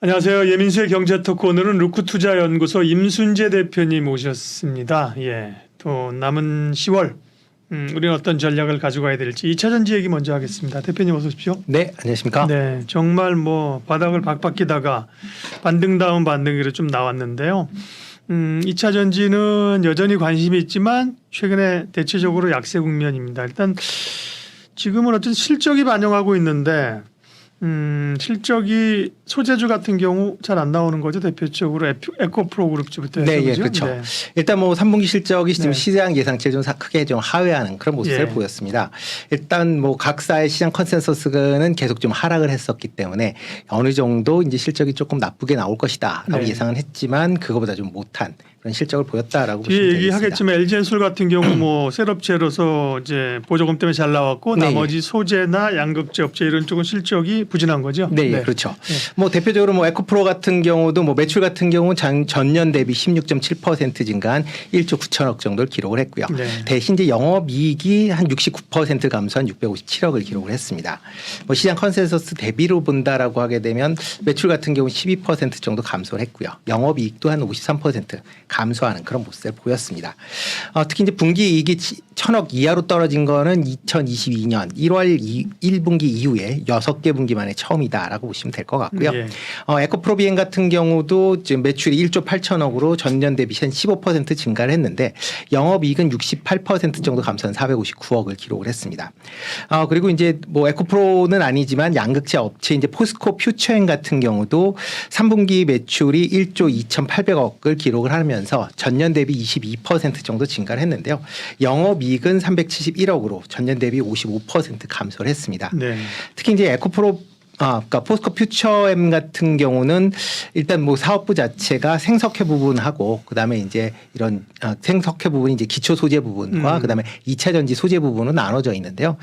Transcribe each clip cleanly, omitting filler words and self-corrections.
안녕하세요. 예민수의 경제토크 오늘은 루크투자연구소 임순재 대표님 오셨습니다. 예, 또 남은 10월 우리는 어떤 전략을 가지고 가야 될지 2차전지 얘기 먼저 하겠습니다. 대표님 어서 오십시오. 네, 안녕하십니까. 네, 정말 뭐 바닥을 박박기다가 반등 다음 반등으로 좀 나왔는데요. 2차전지는 여전히 관심이 있지만 최근에 대체적으로 약세 국면입니다. 일단 지금은 어쨌든 실적이 반영하고 있는데 실적이 소재주 같은 경우 잘 안 나오는 거죠. 대표적으로 에코프로 그룹주부터 해서. 네, 예, 그렇죠. 네. 일단 뭐 3분기 실적이 지금 네. 시장 예상치를 좀 크게 좀 하회하는 그런 모습을 예. 보였습니다. 일단 뭐 각사의 시장 컨센서스는 계속 좀 하락을 했었기 때문에 어느 정도 이제 실적이 조금 나쁘게 나올 것이다라고 네. 예상은 했지만 그거보다 좀 못한 그런 실적을 보였다라고 보시면 뒤에 되겠습니다. 얘기하겠지만 LG엔솔 같은 경우 뭐 셋업체로서 이제 보조금 때문에 잘 나왔고 네, 나머지 소재나 양극재 업체 이런 쪽은 실적이 부진한 거죠. 네, 예, 그렇죠. 뭐 대표적으로 뭐 에코프로 같은 경우도 뭐 매출 같은 경우 전년 대비 16.7% 증가한 1조 9천억 정도를 기록을 했고요. 네. 대신 이제 영업이익이 한 69% 감소한 657억을 기록을 했습니다. 뭐 시장 컨센서스 대비로 본다라고 하게 되면 매출 같은 경우 12% 정도 감소를 했고요. 영업이익도 한 53% 감소하는 그런 모습을 보였습니다. 특히 이제 분기 이익이 1,000억 이하로 떨어진 거는 2022년 1월 1분기 이후에 6개 분기 만에 처음이다라고 보시면 될 것 같고요. 예. 에코프로 비행 같은 경우도 지금 매출이 1조 8천억으로 전년 대비 한 15% 증가를 했는데 영업이익은 68% 정도 감소한 459억을 기록을 했습니다. 그리고 이제 뭐 에코프로는 아니지만 양극재 업체 이제 포스코 퓨처엔 같은 경우도 3분기 매출이 1조 2,800억을 기록을 하면서 전년 대비 22% 정도 증가를 했는데요. 영업이익은 371억으로 전년 대비 55% 감소를 했습니다. 네. 특히 이제 에코프로 그러니까 포스코 퓨처엠 같은 경우는 일단 뭐 사업부 자체가 생석회 부분하고 그다음에 이제 이런 생석회 부분이 이제 기초 소재 부분과 그다음에 2차 전지 소재 부분은 나눠져 있는데요.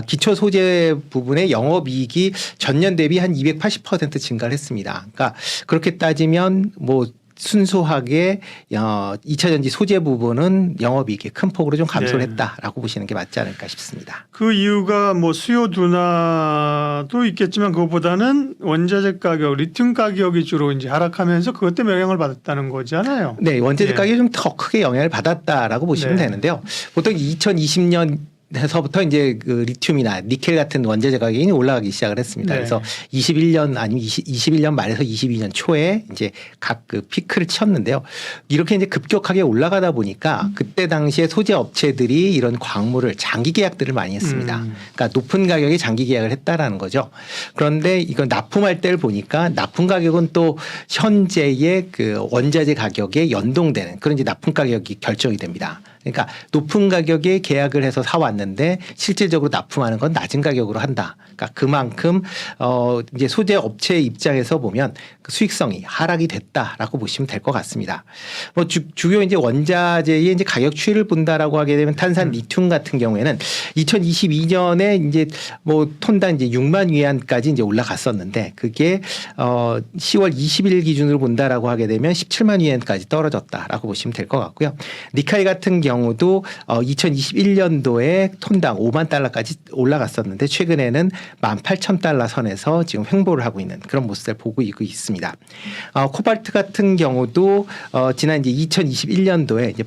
기초 소재 부분의 영업이익이 전년 대비 한 280% 증가를 했습니다. 그러니까 그렇게 따지면 뭐 순수하게 2차 전지 소재 부분은 영업이익이 큰 폭으로 좀 감소를 네. 했다라고 보시는 게 맞지 않을까 싶습니다. 그 이유가 뭐 수요 둔화도 있겠지만 그것보다는 원자재 가격, 리튬 가격이 주로 이제 하락하면서 그것 때문에 영향을 받았다는 거잖아요. 네, 원자재 예. 가격이 좀 더 크게 영향을 받았다라고 보시면 네. 되는데요. 보통 2020년 에서부터 이제 그 리튬이나 니켈 같은 원자재 가격이 올라가기 시작을 했습니다. 네. 그래서 21년 아니면 21년 말에서 22년 초에 이제 각 그 피크를 쳤는데요. 이렇게 이제 급격하게 올라가다 보니까 그때 당시에 소재 업체들이 이런 광물을 장기 계약들을 많이 했습니다. 그러니까 높은 가격에 장기 계약을 했다라는 거죠. 그런데 이건 납품할 때를 보니까 납품 가격은 또 현재의 그 원자재 가격에 연동되는 그런 이제 납품 가격이 결정이 됩니다. 그러니까 높은 가격에 계약을 해서 사왔는데 실질적으로 납품하는 건 낮은 가격으로 한다. 그러니까 그만큼 이제 소재 업체 입장에서 보면 그 수익성이 하락이 됐다라고 보시면 될 것 같습니다. 뭐 주요 이제 원자재의 이제 가격 추이를 본다라고 하게 되면 탄산 리튬 같은 경우에는 2022년에 이제 뭐 톤당 이제 6만 위안까지 이제 올라갔었는데 그게 10월 20일 기준으로 본다라고 하게 되면 17만 위안까지 떨어졌다라고 보시면 될 것 같고요. 니켈 같은 경우도 2021년도에 톤당 5만 달러까지 올라갔었는데 최근에는 18,000달러 선에서 지금 횡보를 하고 있는 그런 모습을 보고 있습니다. 코발트 같은 경우도 지난 이제 2021년도에 이제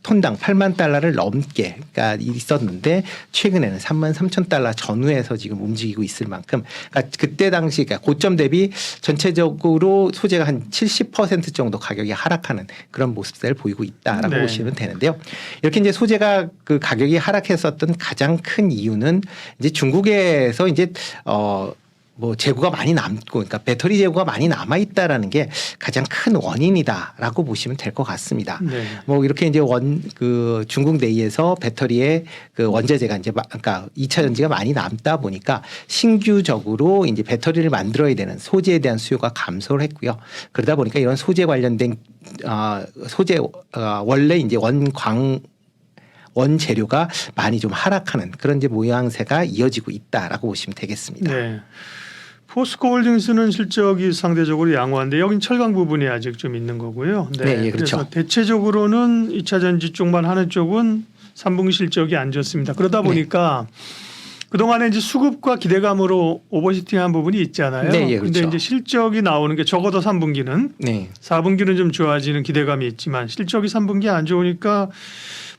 톤당 8만 달러를 넘게 있었는데 최근에는 33,000달러 전후에서 지금 움직이고 있을 만큼 그러니까 그때 당시 그러니까 고점 대비 전체적으로 소재가 한 70% 정도 가격이 하락하는 그런 모습을 보이고 있다라고 네. 보시면 되는데요. 이렇게 이제 소재가 그 가격이 하락했었던 가장 큰 이유는 이제 중국에서 이제 뭐 재고가 많이 남고 그러니까 배터리 재고가 많이 남아 있다라는 게 가장 큰 원인이다라고 보시면 될 것 같습니다. 네. 뭐 이렇게 이제 그 중국 내에서 배터리의 그 원자재가 이제 그러니까 2차 전지가 많이 남다 보니까 신규적으로 이제 배터리를 만들어야 되는 소재에 대한 수요가 감소를 했고요. 그러다 보니까 이런 소재 관련된 소재 원래 이제 원재료가 많이 좀 하락하는 그런 이제 모양새가 이어지고 있다라고 보시면 되겠습니다. 네. 포스코 홀딩스는 실적이 상대적으로 양호한데 여긴 철강 부분이 아직 좀 있는 거고요. 네, 예, 그렇죠. 그래서 대체적으로는 2차 전지 쪽만 하는 쪽은 3분기 실적이 안 좋습니다. 그러다 보니까 그동안에 이제 수급과 기대감으로 오버슈팅한 부분이 있잖아요. 네, 예, 근데 그렇죠. 이제 실적이 나오는 게 적어도 3분기는 네. 4분기는 좀 좋아지는 기대감이 있지만 실적이 3분기 안 좋으니까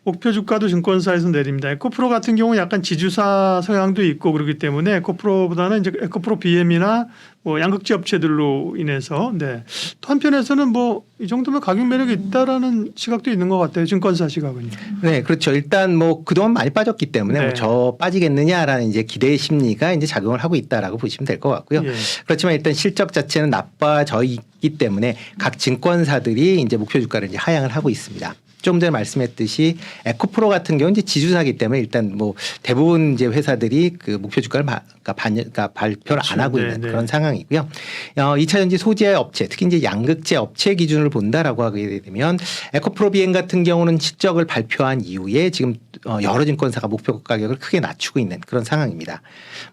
목표 주가도 증권사에서 내립니다. 에코프로 같은 경우는 약간 지주사 성향도 있고 그렇기 때문에 에코프로보다는 이제 에코프로 BM이나 뭐 양극재 업체들로 인해서 네. 또 한편에서는 뭐 이 정도면 가격 매력이 있다라는 시각도 있는 것 같아요. 증권사 시각은요. 네, 그렇죠. 일단 뭐 그동안 많이 빠졌기 때문에 네. 뭐 저 빠지겠느냐라는 이제 기대 심리가 이제 작용을 하고 있다라고 보시면 될 것 같고요. 예. 그렇지만 일단 실적 자체는 나빠져 있기 때문에 각 증권사들이 이제 목표 주가를 이제 하향을 하고 있습니다. 좀 전에 말씀했듯이 에코프로 같은 경우는 이제 지주사기 때문에 일단 뭐 대부분 이제 회사들이 그 목표 주가를 그러니까 발표를 안 하고 네, 있는 네. 그런 상황이고요. 2차 전지 소재 업체, 특히 이제 양극재 업체 기준을 본다라고 하게 되면 에코프로 비행 같은 경우는 실적을 발표한 이후에 지금 여러 증권사가 목표 가격을 크게 낮추고 있는 그런 상황입니다.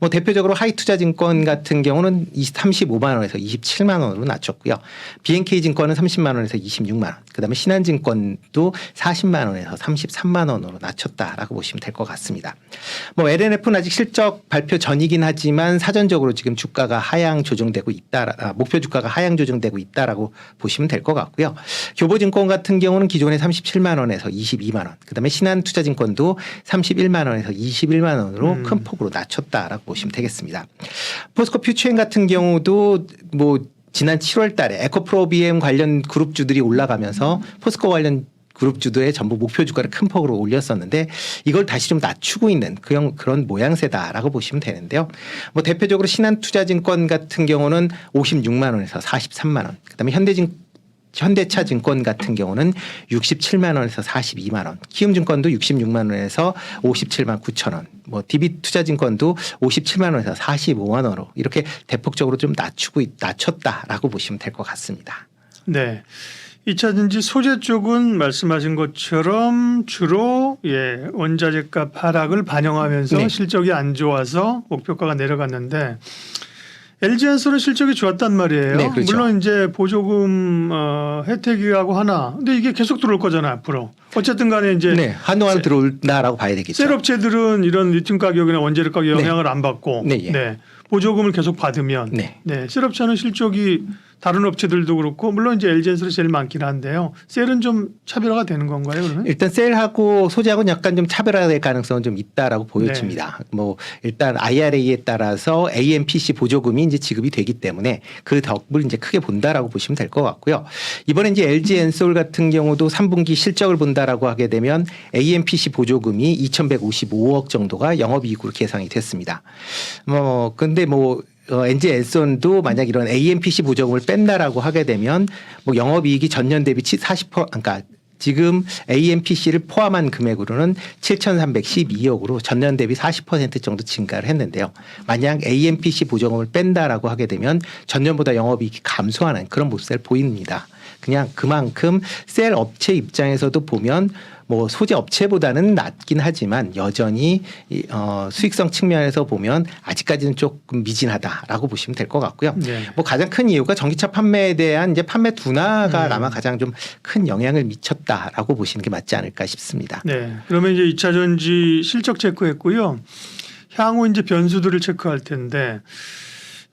뭐 대표적으로 하이투자증권 같은 경우는 35만 원에서 27만 원으로 낮췄고요. BNK 증권은 30만 원에서 26만 원. 그다음에 신한증권도 40만 원에서 33만 원으로 낮췄다라고 보시면 될 것 같습니다. 뭐 LNF는 아직 실적 발표 전이긴 하지만 사전적으로 지금 주가가 하향 조정되고 있다, 목표 주가가 하향 조정되고 있다라고 보시면 될 것 같고요. 교보증권 같은 경우는 기존에 37만 원에서 22만 원, 그다음에 신한투자증권도 31만 원에서 21만 원으로 큰 폭으로 낮췄다라고 보시면 되겠습니다. 포스코 퓨처엔 같은 경우도 뭐 지난 7월 달에 에코프로 BM 관련 그룹주들이 올라가면서 포스코 관련 그룹주도의 전부 목표 주가를 큰 폭으로 올렸었는데 이걸 다시 좀 낮추고 있는 그런 모양새다라고 보시면 되는데요. 뭐 대표적으로 신한투자증권 같은 경우는 56만 원에서 43만 원, 그다음에 현대차 증권 같은 경우는 67만 원에서 42만 원, 키움증권도 66만 원에서 57만 9천 원, 뭐 DB투자증권도 57만 원에서 45만 원으로 이렇게 대폭적으로 좀 낮췄다라고 보시면 될 것 같습니다. 네. 2차 전지 소재 쪽은 말씀하신 것처럼 주로 원자재 값 하락을 반영하면서 네. 실적이 안 좋아서 목표가가 내려갔는데 LG엔솔은 실적이 좋았단 말이에요. 네, 그렇죠. 물론 이제 보조금 혜택이라고 하나, 근데 이게 계속 들어올 거잖아요 앞으로. 어쨌든 간에 이제 네, 한동안 들어올다라고 봐야 되겠죠. 셀 업체들은 이런 리튬 가격이나 원재료 가격 네. 영향을 안 받고 네, 예. 보조금을 계속 받으면 네. 셀 업체는 실적이 다른 업체들도 그렇고 물론 이제 LG엔솔이 제일 많긴 한데요. 셀은 좀 차별화가 되는 건가요, 그러면? 일단 셀하고 소재하고는 약간 좀 차별화될 가능성은 좀 있다라고 보여집니다. 뭐 일단 IRA에 따라서 AMPC 보조금이 이제 지급이 되기 때문에 그 덕을 이제 크게 본다라고 보시면 될 것 같고요. 이번에 이제 LG엔솔 같은 경우도 3분기 실적을 본다라고 하게 되면 AMPC 보조금이 2,155억 정도가 영업이익으로 계산이 됐습니다. 근데 LG엔솔도 만약 이런 AMPC 보조금을 뺀다라고 하게 되면 뭐 영업이익이 전년 대비 40%, 그러니까 지금 AMPC를 포함한 금액으로는 7,312억으로 전년 대비 40% 정도 증가를 했는데요. 만약 AMPC 보조금을 뺀다라고 하게 되면 전년보다 영업이익이 감소하는 그런 모습을 보입니다. 그냥 그만큼 셀 업체 입장에서도 보면 뭐 소재 업체보다는 낮긴 하지만 여전히 수익성 측면에서 보면 아직까지는 조금 미진하다라고 보시면 될 것 같고요. 네. 뭐 가장 큰 이유가 전기차 판매에 대한 이제 판매 둔화가 아마 가장 좀 큰 영향을 미쳤다라고 보시는 게 맞지 않을까 싶습니다. 네. 그러면 이제 2차 전지 실적 체크했고요. 향후 이제 변수들을 체크할 텐데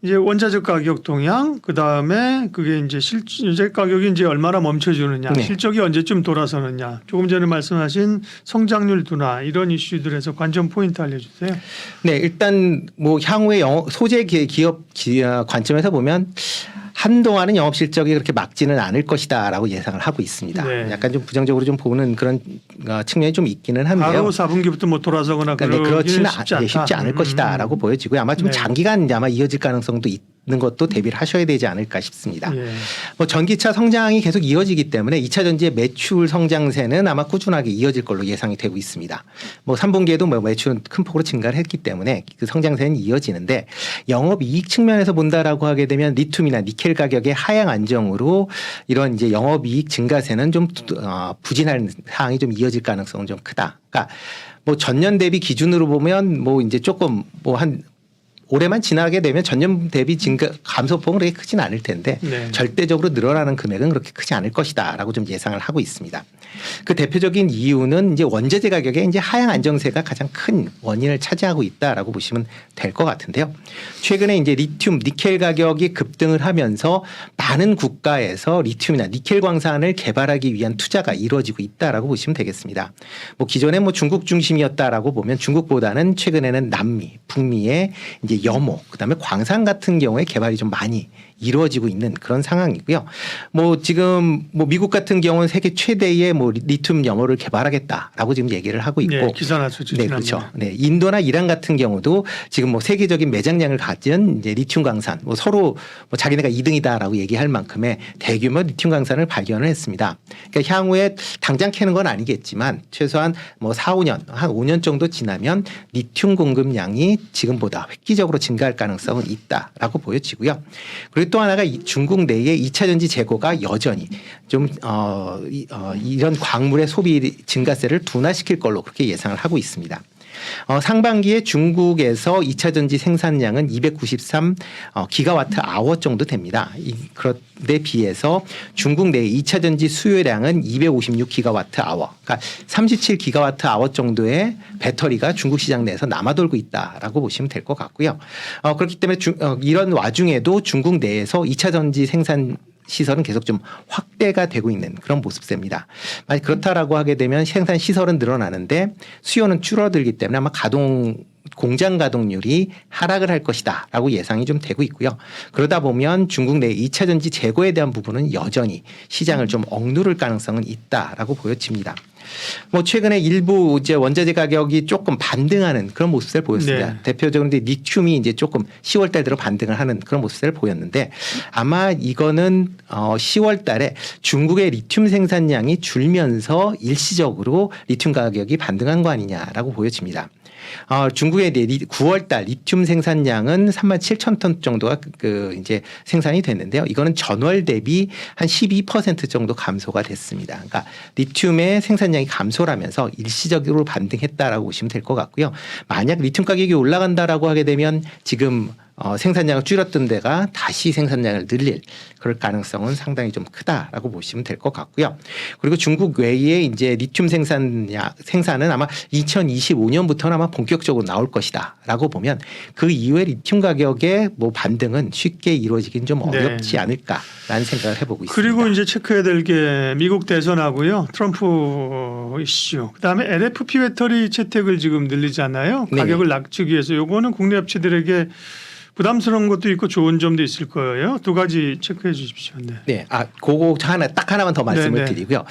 이제 원자재 가격 동향, 그 다음에 그게 이제 실제 가격이 이제 얼마나 멈춰주느냐, 네. 실적이 언제쯤 돌아서느냐, 조금 전에 말씀하신 성장률 둔화 이런 이슈들에서 관전 포인트 알려주세요. 네, 일단 뭐 향후에 소재 기업 관점에서 보면 한동안은 영업 실적이 그렇게 막지는 않을 것이다라고 예상을 하고 있습니다. 네. 약간 좀 부정적으로 좀 보는 그런 측면이 좀 있기는 한데요. 바로 4분기부터 뭐 돌아서거나 그렇지는 쉽지 않을 것이다라고 보여지고요. 아마 좀 네. 장기간 이제 아마 이어질 가능성도 있는 것도 대비를 하셔야 되지 않을까 싶습니다. 예. 뭐 전기차 성장이 계속 이어지기 때문에 2차 전지의 매출 성장세는 아마 꾸준하게 이어질 걸로 예상이 되고 있습니다. 뭐 3분기에도 뭐 매출은 큰 폭으로 증가를 했기 때문에 그 성장세는 이어지는데 영업 이익 측면에서 본다라고 하게 되면 리튬이나 니켈 가격의 하향 안정으로 이런 이제 영업 이익 증가세는 좀 부진한 상황이 좀 이어질 가능성은 좀 크다. 그러니까 뭐 전년 대비 기준으로 보면 뭐 이제 조금 뭐 한 올해만 지나게 되면 전년 대비 증가 감소폭은 그렇게 크진 않을 텐데 네. 절대적으로 늘어나는 금액은 그렇게 크지 않을 것이다라고 좀 예상을 하고 있습니다. 그 대표적인 이유는 이제 원자재 가격의 이제 하향 안정세가 가장 큰 원인을 차지하고 있다라고 보시면 될 것 같은데요. 최근에 이제 리튬, 니켈 가격이 급등을 하면서 많은 국가에서 리튬이나 니켈 광산을 개발하기 위한 투자가 이루어지고 있다라고 보시면 되겠습니다. 뭐 기존에 뭐 중국 중심이었다라고 보면 중국보다는 최근에는 남미, 북미의 이제 염호, 그다음에 광산 같은 경우에 개발이 좀 많이 이루어지고 있는 그런 상황이고요. 뭐 지금 뭐 미국 같은 경우는 세계 최대의 뭐 리튬 염호를 개발하겠다라고 지금 얘기를 하고 있고, 네, 기사 났었죠. 네, 그렇죠. 네, 인도나 이란 같은 경우도 지금 뭐 세계적인 매장량을 가진 이제 리튬 광산, 뭐 서로 뭐 자기네가 2등이다라고 얘기할 만큼의 대규모 리튬 광산을 발견을 했습니다. 그러니까 향후에 당장 캐는 건 아니겠지만 최소한 뭐 4, 5년, 한 5년 정도 지나면 리튬 공급량이 지금보다 획기적으로 증가할 가능성은 있다라고 보여지고요. 그리고 또 하나가 중국 내의 2차 전지 재고가 여전히 좀 이런 광물의 소비 증가세를 둔화시킬 걸로 그렇게 예상을 하고 있습니다. 상반기에 중국에서 2차 전지 생산량은 293 기가와트 아워 정도 됩니다. 그런데 비해서 중국 내 2차 전지 수요량은 256 기가와트 아워, 그러니까 37 기가와트 아워 정도의 배터리가 중국 시장 내에서 남아돌고 있다라고 보시면 될 것 같고요. 그렇기 때문에 이런 와중에도 중국 내에서 2차 전지 생산 시설은 계속 좀 확대가 되고 있는 그런 모습입니다. 만약 그렇다라고 하게 되면 생산 시설은 늘어나는데 수요는 줄어들기 때문에 아마 공장 가동률이 하락을 할 것이다라고 예상이 좀 되고 있고요. 그러다 보면 중국 내 2차 전지 재고에 대한 부분은 여전히 시장을 좀 억누를 가능성은 있다라고 보여집니다. 뭐 최근에 일부 이제 원자재 가격이 조금 반등하는 그런 모습을 보였습니다. 네. 대표적으로 리튬이 이제 조금 10월 달 들어 반등을 하는 그런 모습을 보였는데 아마 이거는 10월 달에 중국의 리튬 생산량이 줄면서 일시적으로 리튬 가격이 반등한 거 아니냐라고 보여집니다. 중국의 9월 달 리튬 생산량은 37,000톤 정도가 이제 생산이 됐는데요. 이거는 전월 대비 한 12% 정도 감소가 됐습니다. 그러니까 리튬의 생산량이 감소하면서 일시적으로 반등했다라고 보시면 될 것 같고요. 만약 리튬 가격이 올라간다라고 하게 되면 지금 생산량을 줄였던 데가 다시 생산량을 늘릴 그럴 가능성은 상당히 좀 크다라고 보시면 될 것 같고요. 그리고 중국 외에 이제 리튬 생산은 아마 2025년부터는 아마 본격적으로 나올 것이다라고 보면 그 이후에 리튬 가격의 뭐 반등은 쉽게 이루어지긴 좀 어렵지 네. 않을까라는 생각을 해보고 있습니다. 그리고 이제 체크해야 될 게 미국 대선하고요. 트럼프 이슈. 그다음에 LFP 배터리 채택을 지금 늘리잖아요. 가격을 낮추기 위해서. 요거는 국내 업체들에게 부담스러운 것도 있고 좋은 점도 있을 거예요. 두 가지 체크해 주십시오. 네. 네, 그거 딱 하나만 더 말씀을 네네. 드리고요.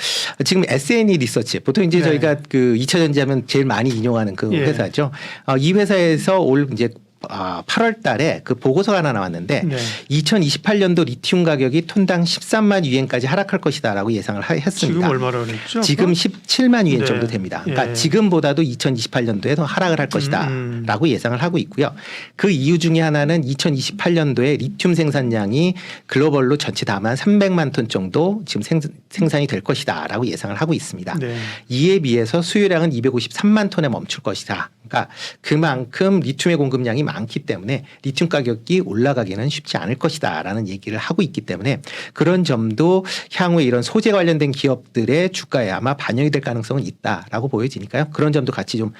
지금 S&E 리서치 보통 이제 네. 저희가 그 2차 전지하면 제일 많이 인용하는 그 예. 회사죠. 이 회사에서 올 이제 8월 달에 그 보고서가 하나 나왔는데 네. 2028년도 리튬 가격이 톤당 13만 유엔까지 하락할 것이다라고 예상을 했습니다. 지금 얼마나 그랬죠? 지금 17만 유엔 네. 정도 됩니다. 그러니까 예. 지금보다도 2028년도에 더 하락을 할 것이다라고 예상을 하고 있고요. 그 이유 중에 하나는 2028년도에 리튬 생산량이 글로벌로 전체 다만 300만 톤 정도 지금 생산이 될 것이다라고 예상을 하고 있습니다. 네. 이에 비해서 수요량은 253만 톤에 멈출 것이다. 그러니까 그만큼 리튬의 공급량이 많기 때문에 리튬 가격이 올라가기는 쉽지 않을 것이다라는 얘기를 하고 있기 때문에 그런 점도 향후에 이런 소재 관련된 기업들의 주가에 아마 반영이 될 가능성은 있다라고 보여지니까요. 그런 점도 같이 좀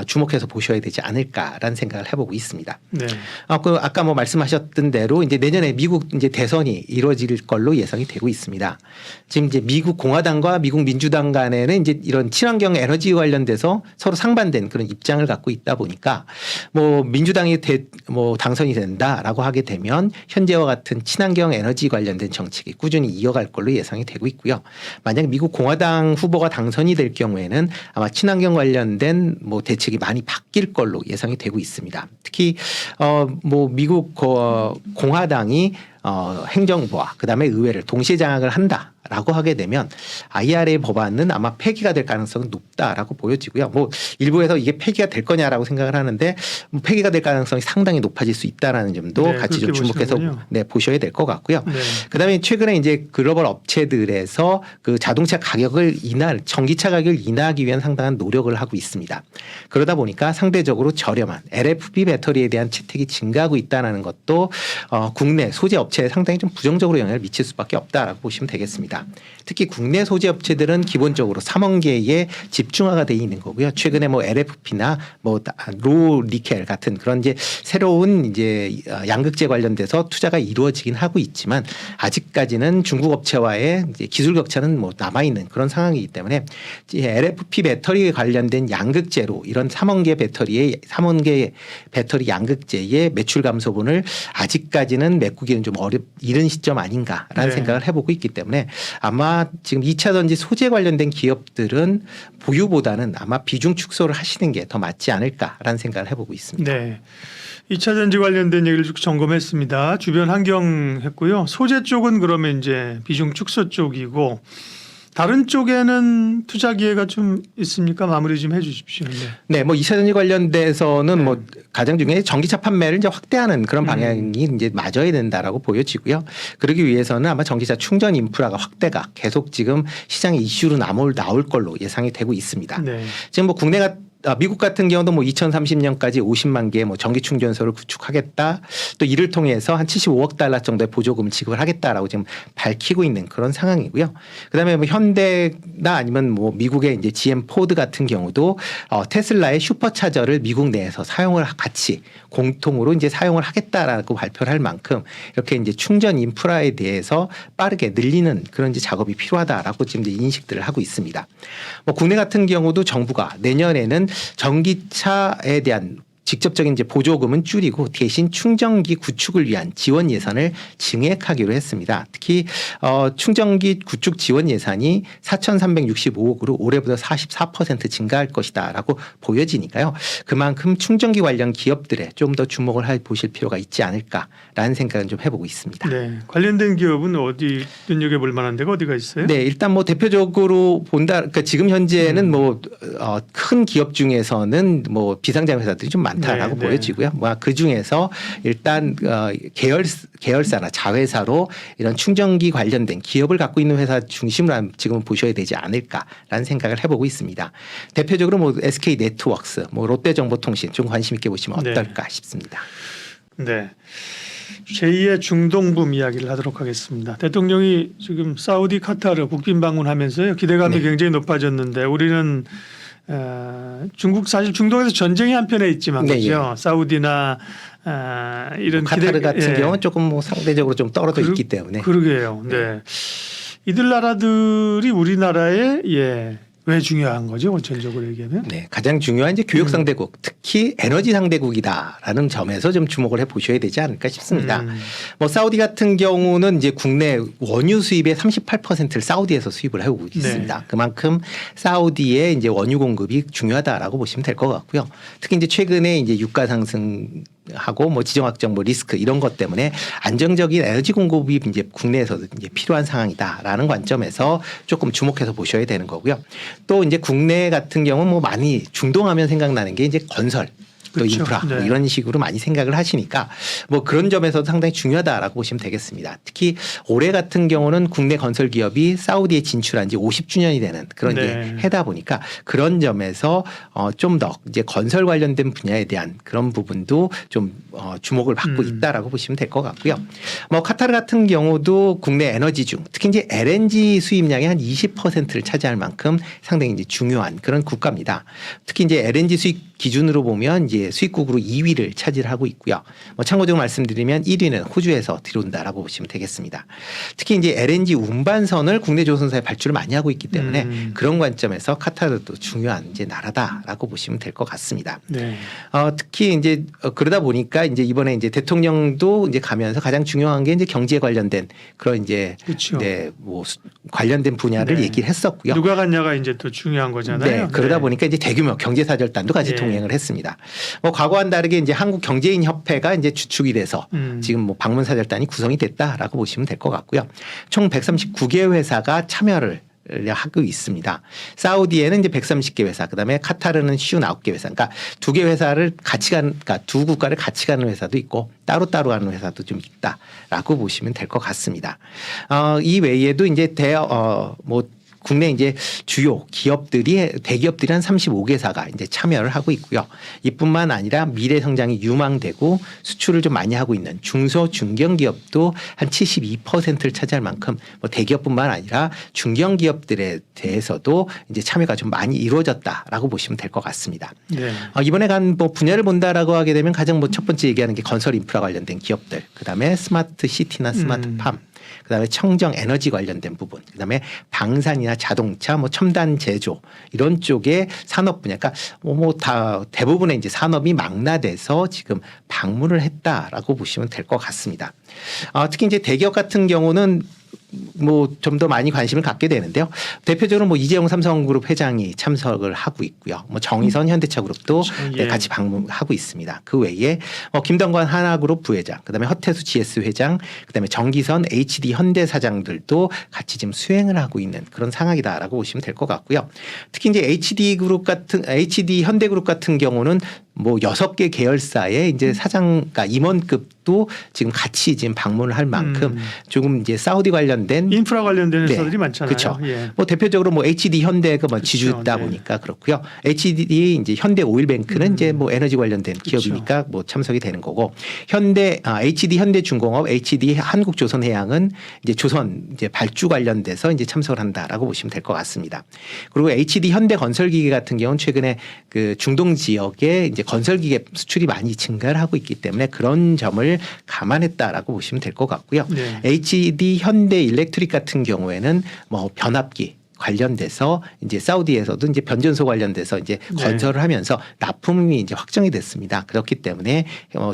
주목해서 보셔야 되지 않을까라는 생각을 해보고 있습니다. 네. 아까 뭐 말씀하셨던 대로 이제 내년에 미국 이제 대선이 이루어질 걸로 예상이 되고 있습니다. 지금 이제 미국 공화당과 미국 민주당 간에는 이제 이런 친환경 에너지 관련돼서 서로 상반된 그런 입장을 갖고 있다 보니까 뭐 민주당이 당선이 된다라고 하게 되면 현재와 같은 친환경 에너지 관련된 정책이 꾸준히 이어갈 걸로 예상이 되고 있고요. 만약 미국 공화당 후보가 당선이 될 경우에는 아마 친환경 관련된 뭐 대책이 많이 바뀔 걸로 예상이 되고 있습니다. 특히 뭐 미국 공화당이 행정부와 그다음에 의회를 동시에 장악을 한다. 라고 하게 되면 IRA 법안은 아마 폐기가 될 가능성은 높다라고 보여지고요. 뭐 일부에서 이게 폐기가 될 거냐라고 생각을 하는데 뭐 폐기가 될 가능성이 상당히 높아질 수 있다라는 점도 네, 같이 좀 그렇게 주목해서 보시는군요. 네, 보셔야 될 것 같고요. 네. 그다음에 최근에 이제 글로벌 업체들에서 그 자동차 가격을 전기차 가격을 인하하기 위한 상당한 노력을 하고 있습니다. 그러다 보니까 상대적으로 저렴한 LFP 배터리에 대한 채택이 증가하고 있다는 것도 국내 소재 업체에 상당히 좀 부정적으로 영향을 미칠 수밖에 없다라고 보시면 되겠습니다. 특히 국내 소재 업체들은 기본적으로 삼원계에 집중화가 돼 있는 거고요. 최근에 뭐 LFP나 뭐 로 니켈 같은 그런 이제 새로운 이제 양극재 관련돼서 투자가 이루어지긴 하고 있지만 아직까지는 중국 업체와의 이제 기술 격차는 뭐 남아 있는 그런 상황이기 때문에 LFP 배터리에 관련된 양극재로 이런 삼원계 배터리 양극재의 매출 감소분을 아직까지는 메꾸기는 좀 이른 시점 아닌가라는 네. 생각을 해보고 있기 때문에 아마 지금 2차 전지 소재 관련된 기업들은 보유보다는 아마 비중 축소를 하시는 게 더 맞지 않을까라는 생각을 해보고 있습니다. 네. 2차 전지 관련된 얘기를 쭉 점검했습니다. 주변 환경 했고요. 소재 쪽은 그러면 이제 비중 축소 쪽이고 다른 쪽에는 투자 기회가 좀 있습니까? 마무리 좀 해주십시오. 네. 네, 뭐 2차 전지 관련돼서는 네. 뭐 가장 중요한 전기차 판매를 이제 확대하는 그런 방향이 이제 맞아야 된다라고 보여지고요. 그러기 위해서는 아마 전기차 충전 인프라가 확대가 계속 지금 시장의 이슈로 나올 걸로 예상이 되고 있습니다. 네. 지금 뭐 미국 같은 경우도 뭐 2030년까지 50만 개의 뭐 전기 충전소를 구축하겠다. 또 이를 통해서 한 75억 달러 정도의 보조금을 지급을 하겠다라고 지금 밝히고 있는 그런 상황이고요. 그다음에 뭐 현대나 아니면 뭐 미국의 이제 GM 포드 같은 경우도 테슬라의 슈퍼차저를 미국 내에서 사용을 같이 공통으로 이제 사용을 하겠다라고 발표를 할 만큼 이렇게 이제 충전 인프라에 대해서 빠르게 늘리는 그런 이제 작업이 필요하다라고 지금 이제 인식들을 하고 있습니다. 뭐 국내 같은 경우도 정부가 내년에는 전기차에 대한 직접적인 이제 보조금은 줄이고 대신 충전기 구축을 위한 지원 예산을 증액하기로 했습니다. 특히 충전기 구축 지원 예산이 4,365억으로 올해보다 44% 증가할 것이다라고 보여지니까요. 그만큼 충전기 관련 기업들에 좀 더 주목을 보실 필요가 있지 않을까라는 생각은 좀 해보고 있습니다. 네. 관련된 기업은 어디 눈여겨볼 만한 데가 어디가 있어요? 네, 일단 뭐 대표적으로 본다. 그러니까 지금 현재는 뭐 큰 기업 중에서는 뭐 비상장 회사들이 좀 많다라고 네, 네. 보여지고요. 뭐 그 중에서 일단 계열사나 자회사로 이런 충전기 관련된 기업을 갖고 있는 회사 중심으로 지금 보셔야 되지 않을까라는 생각을 해보고 있습니다. 대표적으로 뭐 SK 네트워크스, 뭐 롯데정보통신 좀 관심 있게 보시면 어떨까 싶습니다. 네. 제2의 중동붐 이야기를 하도록 하겠습니다. 대통령이 지금 사우디 카타르 국빈 방문하면서요. 기대감이 네. 굉장히 높아졌는데 우리는 중국 사실 중동에서 전쟁이 한편에 있지만 네, 그렇죠. 사우디나 이런 카타르 같은 예. 경우는 조금 뭐 상대적으로 좀 떨어져 있기 때문에. 그러게요. 네. 이들 나라들이 우리나라에 왜 중요한 거죠? 원천적으로 얘기하면. 네, 가장 중요한 이제 교육 상대국, 특히 에너지 상대국이다라는 점에서 좀 주목을 해 보셔야 되지 않을까 싶습니다. 뭐 사우디 같은 경우는 이제 국내 원유 수입의 38%를 사우디에서 수입을 해오고 있습니다. 네. 그만큼 사우디의 이제 원유 공급이 중요하다라고 보시면 될 것 같고요. 특히 이제 최근에 이제 유가 상승하고 뭐 지정학적 뭐 리스크 이런 것 때문에 안정적인 에너지 공급이 이제 국내에서도 이제 필요한 상황이다라는 관점에서 조금 주목해서 보셔야 되는 거고요. 또 이제 국내 같은 경우는 뭐 많이 중동하면 생각나는 게 이제 건설 또 그렇죠. 인프라 뭐 네. 이런 식으로 많이 생각을 하시니까 뭐 그런 점에서도 상당히 중요하다라고 보시면 되겠습니다. 특히 올해 같은 경우는 국내 건설 기업이 사우디에 진출한 지 50주년이 되는 그런 네. 이제 해다 보니까 그런 점에서 좀 더 이제 건설 관련된 분야에 대한 그런 부분도 좀 주목을 받고 있다라고 보시면 될 것 같고요. 뭐 카타르 같은 경우도 국내 에너지 중 특히 이제 LNG 수입량의 한 20%를 차지할 만큼 상당히 이제 중요한 그런 국가입니다. 특히 이제 LNG 수입 기준으로 보면 이제 수입국으로 2위를 차지하고 있고요. 뭐 참고적으로 말씀드리면 1위는 호주에서 들어온다라고 보시면 되겠습니다. 특히 이제 LNG 운반선을 국내 조선사에 발주를 많이 하고 있기 때문에 그런 관점에서 카타르도 중요한 이제 나라다라고 보시면 될 것 같습니다. 네. 특히 이제 그러다 보니까 이제 이번에 이제 대통령도 이제 가면서 가장 중요한 게 이제 경제에 관련된 그런 이제 그렇죠. 네, 뭐 관련된 분야를 네. 얘기를 했었고요. 누가 갔냐가 이제 또 중요한 거잖아요. 네, 그러다 네. 보니까 이제 대규모 경제사절단도 같이 예. 동행을 했습니다. 뭐 과거와는 다르게 이제 한국경제인협회가 이제 주축이 돼서 지금 뭐 방문사절단이 구성이 됐다라고 보시면 될 것 같고요. 총 139개 회사가 참여를 하고 있습니다. 사우디에는 이제 130개 회사, 그다음에 카타르는 59개 회사. 그러니까 두 개 회사를 같이 가는, 그러니까 두 국가를 같이 가는 회사도 있고 따로따로 가는 회사도 좀 있다라고 보시면 될 것 같습니다. 이 외에도 이제 뭐 국내 이제 주요 기업들이 대기업들이 한 35개사가 이제 참여를 하고 있고요. 이뿐만 아니라 미래 성장이 유망되고 수출을 좀 많이 하고 있는 중소 중견 기업도 한 72%를 차지할 만큼 뭐 대기업뿐만 아니라 중견 기업들에 대해서도 이제 참여가 좀 많이 이루어졌다라고 보시면 될 것 같습니다. 네. 이번에 간 뭐 분야를 본다라고 하게 되면 가장 뭐 첫 번째 얘기하는 게 건설 인프라 관련된 기업들, 그다음에 스마트 시티나 스마트 팜. 그다음에 청정 에너지 관련된 부분, 그다음에 방산이나 자동차, 뭐 첨단 제조 이런 쪽의 산업 분야, 그러니까 뭐 다 대부분의 이제 산업이 망라돼서 지금 방문을 했다라고 보시면 될 것 같습니다. 특히 이제 대기업 같은 경우는 뭐 좀 더 많이 관심을 갖게 되는데요. 대표적으로 뭐 이재용 삼성그룹 회장이 참석을 하고 있고요. 뭐 정의선 현대차그룹도 그렇죠. 예. 같이 방문하고 있습니다. 그 외에 김동관 하나그룹 부회장, 그다음에 허태수 GS 회장, 그다음에 정기선 HD 현대 사장들도 같이 지금 수행을 하고 있는 그런 상황이다라고 보시면 될 것 같고요. 특히 이제 HD 현대그룹 같은 경우는 뭐 6개 계열사의 이제 사장, 그러니까 임원급도 지금 같이 지금 방문을 할 만큼 조금 이제 사우디 관련된 인프라 관련된 회사들이 네, 많잖아요. 그렇죠. 예. 뭐 대표적으로 뭐 HD 현대가 뭐 지주다 그렇죠. 네. 보니까 그렇고요. HD 이제 현대 오일뱅크는 이제 뭐 에너지 관련된 기업이니까 뭐 참석이 되는 거고, HD 현대중공업, HD 한국조선해양은 이제 조선 이제 발주 관련돼서 이제 참석을 한다라고 보시면 될 것 같습니다. 그리고 HD 현대건설기계 같은 경우는 최근에 그 중동 지역에 이제 건설기계 수출이 많이 증가를 하고 있기 때문에 그런 점을 감안했다라고 보시면 될 것 같고요. 네. HD 현대 일렉트릭 같은 경우에는 뭐 변압기 관련돼서 이제 사우디에서도 이제 변전소 관련돼서 이제 네. 건설을 하면서 납품이 이제 확정이 됐습니다. 그렇기 때문에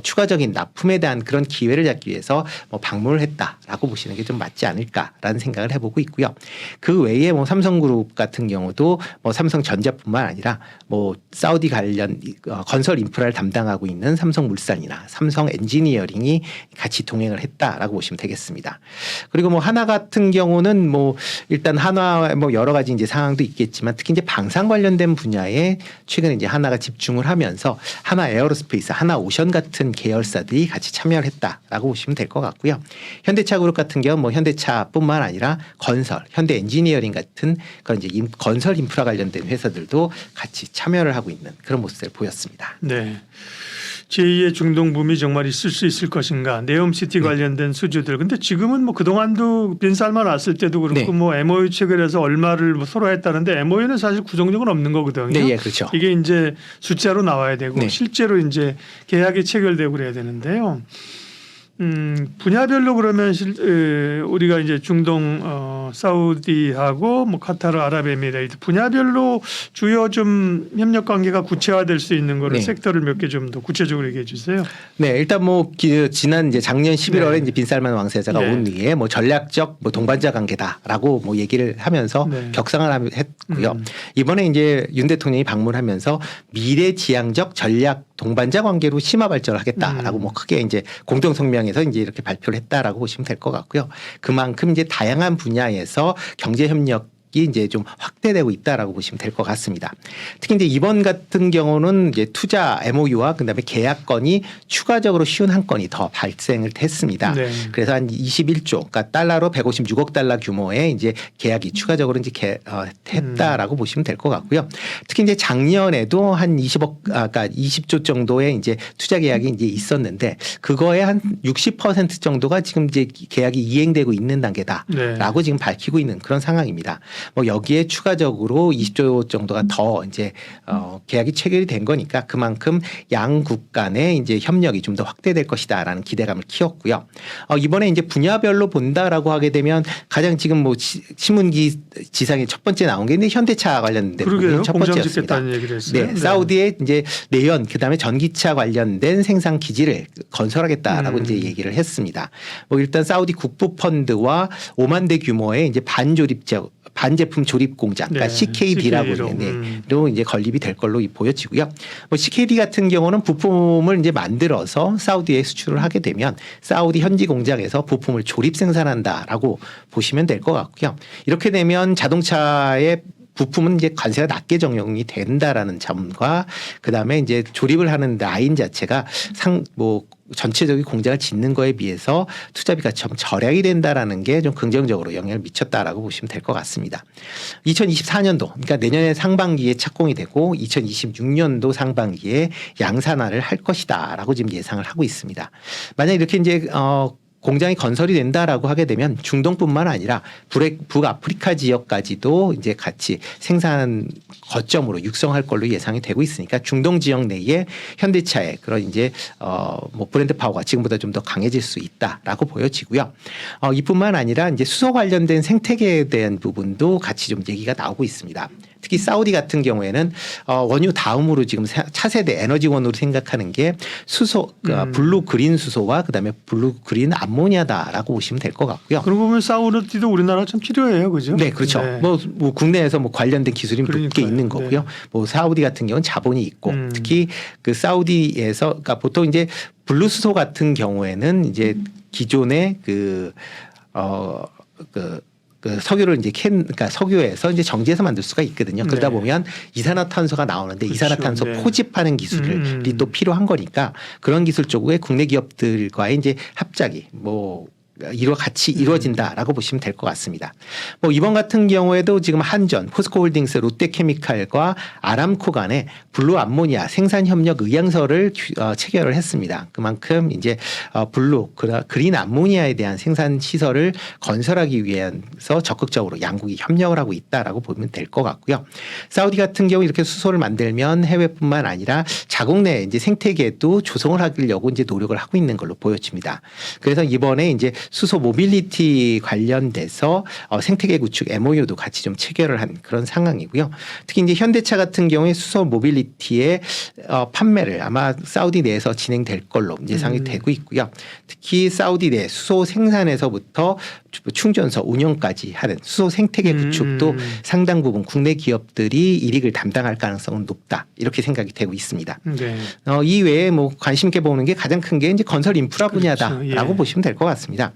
추가적인 납품에 대한 그런 기회를 잡기 위해서 뭐 방문을 했다라고 보시는 게 좀 맞지 않을까라는 생각을 해보고 있고요. 그 외에 뭐 삼성그룹 같은 경우도 뭐 삼성전자뿐만 아니라 뭐 사우디 관련 건설 인프라를 담당하고 있는 삼성물산이나 삼성엔지니어링이 같이 동행을 했다라고 보시면 되겠습니다. 그리고 뭐 하나 같은 경우는 뭐 일단 한화 뭐 여러 가지 이제 상황도 있겠지만 특히 이제 방산 관련된 분야에 최근에 이제 하나가 집중을 하면서 하나 에어로스페이스, 하나 오션 같은 계열사들이 같이 참여를 했다라고 보시면 될 것 같고요. 현대차 그룹 같은 경우 뭐 현대차뿐만 아니라 건설, 현대 엔지니어링 같은 그런 이제 건설 인프라 관련된 회사들도 같이 참여를 하고 있는 그런 모습을 보였습니다. 네. 제2의 중동 붐이 정말 있을 수 있을 것인가. 네옴시티 관련된 수주들. 근데 지금은 뭐 그동안도 빈살만 왔을 때도 그렇고 네. 뭐 MOU 체결해서 얼마를 뭐 서로 했다는데 MOU는 사실 구성력은 없는 거거든요. 네, 예, 그렇죠. 이게 이제 숫자로 나와야 되고 네. 실제로 이제 계약이 체결되고 그래야 되는데요. 분야별로 그러면 우리가 이제 중동 사우디하고 뭐 카타르 아랍에미레이트 분야별로 주요 좀 협력 관계가 구체화될 수 있는 거를 네. 섹터를 몇 개 좀 더 구체적으로 얘기해 주세요. 네, 일단 뭐 지난 이제 작년 11월에 네. 이제 빈살만 왕세자가 네. 온 뒤에 뭐 전략적 뭐 동반자 관계다라고 뭐 얘기를 하면서 네. 격상을 했고요. 이번에 이제 윤 대통령이 방문하면서 미래지향적 전략 동반자 관계로 심화 발전을 하겠다라고 뭐 크게 이제 공동 성명에서 이제 이렇게 발표를 했다라고 보시면 될 것 같고요. 그만큼 이제 다양한 분야에서 경제 협력 이제 좀 확대되고 있다라고 보시면 될 것 같습니다. 특히 이제 이번 같은 경우는 이제 투자 MOU와 그다음에 계약건이 추가적으로 쉬운 한 건이 더 발생을 했습니다. 네. 그래서 한 21조, 그러니까 달러로 156억 달러 규모의 이제 계약이 추가적으로 이제 했다라고 보시면 될 것 같고요. 특히 이제 작년에도 한 그러니까 20조 정도의 이제 투자 계약이 이제 있었는데 그거의 한 60% 정도가 지금 이제 계약이 이행되고 있는 단계다라고 네. 지금 밝히고 있는 그런 상황입니다. 뭐 여기에 추가적으로 20조 정도가 더 이제 계약이 체결이 된 거니까 그만큼 양국 간의 이제 협력이 좀 더 확대될 것이다라는 기대감을 키웠고요. 이번에 이제 분야별로 본다라고 하게 되면 가장 지금 뭐 신문 지상에 첫 번째 나온 게 현대차 관련된 그러게요. 첫 공장 번째였습니다. 짓겠다는 얘기를 했어요. 네, 사우디의 이제 내연 그다음에 전기차 관련된 생산 기지를 건설하겠다라고 이제 얘기를 했습니다. 뭐 일단 사우디 국부 펀드와 5만 대 규모의 이제 반제품 조립 공장, 그러니까 네, CKD라고 CKD 로. 로 이제 건립이 될 걸로 보여지고요. 뭐 CKD 같은 경우는 부품을 이제 만들어서 사우디에 수출을 하게 되면 사우디 현지 공장에서 부품을 조립 생산한다라고 보시면 될 것 같고요. 이렇게 되면 자동차의 부품은 이제 관세가 낮게 적용이 된다라는 점과 그다음에 이제 조립을 하는 라인 자체가 전체적인 공장을 짓는 거에 비해서 투자비가 좀 절약이 된다라는 게 좀 긍정적으로 영향을 미쳤다라고 보시면 될 것 같습니다. 2024년도 그러니까 내년에 상반기에 착공이 되고 2026년도 상반기에 양산화를 할 것이다라고 지금 예상을 하고 있습니다. 만약 이렇게 이제 공장이 건설이 된다라고 하게 되면 중동뿐만 아니라 북아프리카 지역까지도 이제 같이 생산 거점으로 육성할 걸로 예상이 되고 있으니까 중동 지역 내에 현대차의 그런 이제 뭐 브랜드 파워가 지금보다 좀 더 강해질 수 있다라고 보여지고요. 이뿐만 아니라 이제 수소 관련된 생태계에 대한 부분도 같이 좀 얘기가 나오고 있습니다. 특히 사우디 같은 경우에는 원유 다음으로 지금 차세대 에너지원으로 생각하는 게 수소, 그러니까 블루 그린 수소와 그다음에 블루 그린 암모니아다라고 보시면 될 것 같고요. 그러고 보면 사우디도 우리나라 참 필요해요, 그죠? 네, 그렇죠. 네. 뭐 국내에서 뭐 관련된 기술이 꽤 있는 거고요. 네. 뭐 사우디 같은 경우는 자본이 있고 특히 그 사우디에서 그러니까 보통 이제 블루 수소 같은 경우에는 이제 기존의 석유를 이제 그러니까 석유에서 이제 정지해서 만들 수가 있거든요. 그러다 네. 보면 이산화탄소가 나오는데 그렇죠. 이산화탄소 네. 포집하는 기술이 또 필요한 거니까 그런 기술 쪽에 국내 기업들과의 이제 합작이 같이 이루어진다라고 보시면 될 것 같습니다. 뭐 이번 같은 경우에도 지금 한전, 포스코홀딩스, 롯데케미칼과 아람코 간에 블루 암모니아 생산 협력 의향서를 체결을 했습니다. 그만큼 이제 블루 그린 암모니아에 대한 생산 시설을 건설하기 위해서 적극적으로 양국이 협력을 하고 있다라고 보면 될 것 같고요. 사우디 같은 경우 이렇게 수소를 만들면 해외뿐만 아니라 자국 내 이제 생태계도 조성을 하려고 이제 노력을 하고 있는 걸로 보여집니다. 그래서 이번에 이제 수소 모빌리티 관련돼서 생태계 구축 MOU도 같이 좀 체결을 한 그런 상황이고요. 특히 이제 현대차 같은 경우에 수소 모빌리티의 판매를 아마 사우디 내에서 진행될 걸로 예상이 되고 있고요. 특히 사우디 내 수소 생산에서부터 충전소 운영까지 하는 수소 생태계 구축도 상당 부분 국내 기업들이 이익을 담당할 가능성은 높다 이렇게 생각이 되고 있습니다. 네. 이 외에 뭐 관심 있게 보는 게 가장 큰 게 이제 건설 인프라 분야다라고 그렇죠. 예. 보시면 될 것 같습니다.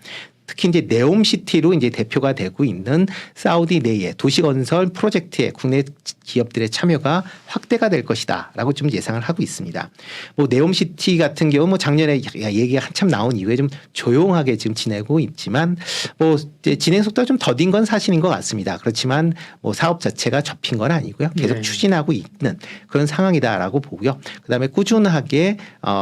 특히 이제 네옴시티로 이제 대표가 되고 있는 사우디 내의 도시건설 프로젝트에 국내 기업들의 참여가 확대가 될 것이다라고 좀 예상을 하고 있습니다. 뭐 네옴시티 같은 경우 뭐 작년에 얘기가 한참 나온 이후에 좀 조용하게 지금 지내고 있지만 뭐 이제 진행 속도가 좀 더딘 건 사실인 것 같습니다. 그렇지만 뭐 사업 자체가 접힌 건 아니고요. 계속 네. 추진하고 있는 그런 상황이다라고 보고요. 그다음에 꾸준하게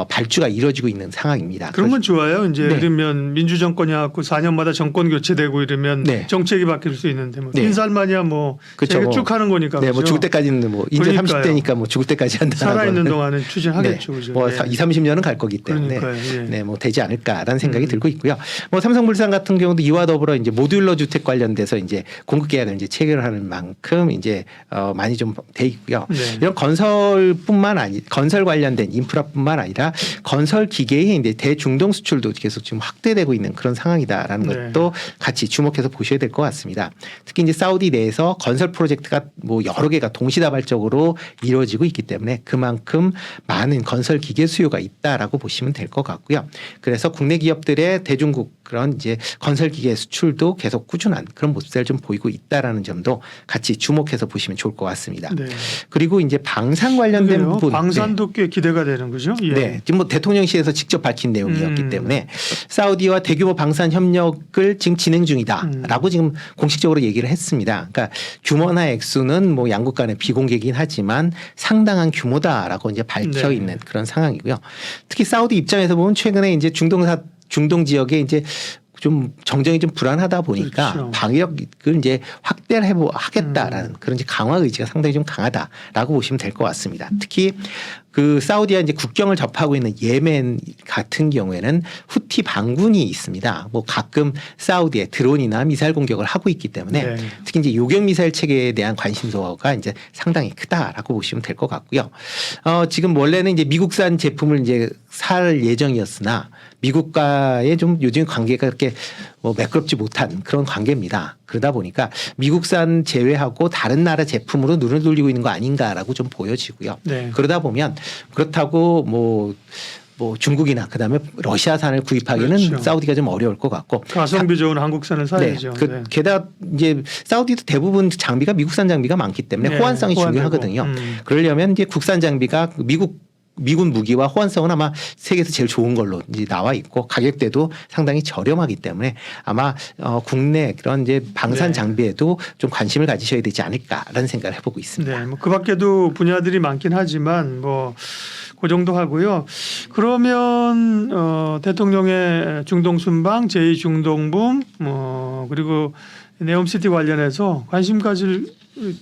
발주가 이루어지고 있는 상황입니다. 그런 건 좋아요. 이제 네. 예를 들면 민주정권이 갖고 4년마다 정권 교체되고 이러면 네. 정책이 바뀔 수 있는데 뭐 네. 빈살만이야 뭐 그렇죠. 계속 쭉 하는 거니까. 네, 뭐 그죠? 죽을 때까지는 뭐 이제 그러니까요. 30대니까 뭐 죽을 때까지 한다. 살아있는 동안은 추진하겠죠. 네. 그죠? 뭐 네. 2, 30년은 갈 거기 때문에 그러니까요. 예. 네, 뭐 되지 않을까라는 생각이 들고 있고요. 뭐 삼성물산 같은 경우도 이와 더불어 이제 모듈러 주택 관련돼서 이제 공급 계약을 이제 체결하는 만큼 이제 많이 좀 돼 있고요. 네. 이런 건설 관련된 인프라뿐만 아니라 건설 기계의 이제 대중동 수출도 계속 지금 확대되고 있는 그런 상황이다라는 네. 것도 같이 주목해서 보셔야 될 것 같습니다. 특히 이제 사우디 내에서 건설 프로젝트가 뭐 여러 개가 동시다발적으로 이루어지고 있기 때문에 그만큼 많은 건설 기계 수요가 있다라고 보시면 될 것 같고요. 그래서 국내 기업들의 대중국 그런 이제 건설 기계 수출도 계속 꾸준한 그런 모습을 좀 보이고 있다라는 점도 같이 주목해서 보시면 좋을 것 같습니다. 네. 그리고 이제 방산 관련된 그래요. 부분, 방산도 꽤 기대가 되는 거죠. 예. 네, 지금 뭐 대통령실에서 직접 밝힌 내용이었기 때문에 사우디와 대규모 방산 협력을 지금 진행 중이다라고 지금 공식적으로 얘기를 했습니다. 그러니까 규모나 액수는 뭐 양국 간에 비공개긴 하지만 상당한 규모다라고 이제 밝혀 네. 있는 그런 상황이고요. 특히 사우디 입장에서 보면 최근에 이제 중동 지역에 이제 좀 정정이 좀 불안하다 보니까 그렇죠. 방역을 이제 확대를 하겠다라는 그런 이제 강화 의지가 상당히 좀 강하다라고 보시면 될 것 같습니다. 특히 그 사우디와 이제 국경을 접하고 있는 예멘 같은 경우에는 후티 반군이 있습니다. 뭐 가끔 사우디에 드론이나 미사일 공격을 하고 있기 때문에 네. 특히 이제 요격 미사일 체계에 대한 관심도가 이제 상당히 크다라고 보시면 될 것 같고요. 지금 원래는 이제 미국산 제품을 이제 살 예정이었으나 미국과의 좀 요즘 관계가 그렇게 뭐 매끄럽지 못한 그런 관계입니다. 그러다 보니까 미국산 제외하고 다른 나라 제품으로 눈을 돌리고 있는 거 아닌가라고 좀 보여지고요. 네. 그러다 보면 그렇다고 뭐 중국이나 그다음에 러시아산을 구입하기는 그렇죠. 사우디가 좀 어려울 것 같고 가성비 좋은 한국산을 사야죠. 네. 네. 게다가 이제 사우디도 대부분 장비가 미국산 장비가 많기 때문에 네, 호환성이 호환되고. 중요하거든요. 그러려면 이제 국산 장비가 미군 무기와 호환성은 아마 세계에서 제일 좋은 걸로 이제 나와 있고 가격대도 상당히 저렴하기 때문에 아마 국내 그런 이제 방산 네. 장비에도 좀 관심을 가지셔야 되지 않을까라는 생각을 해보고 있습니다. 네, 뭐 그 밖에도 분야들이 많긴 하지만 뭐 그 정도 하고요. 그러면 대통령의 중동 순방, 제2 중동붐, 그리고 네옴시티 관련해서 관심 가질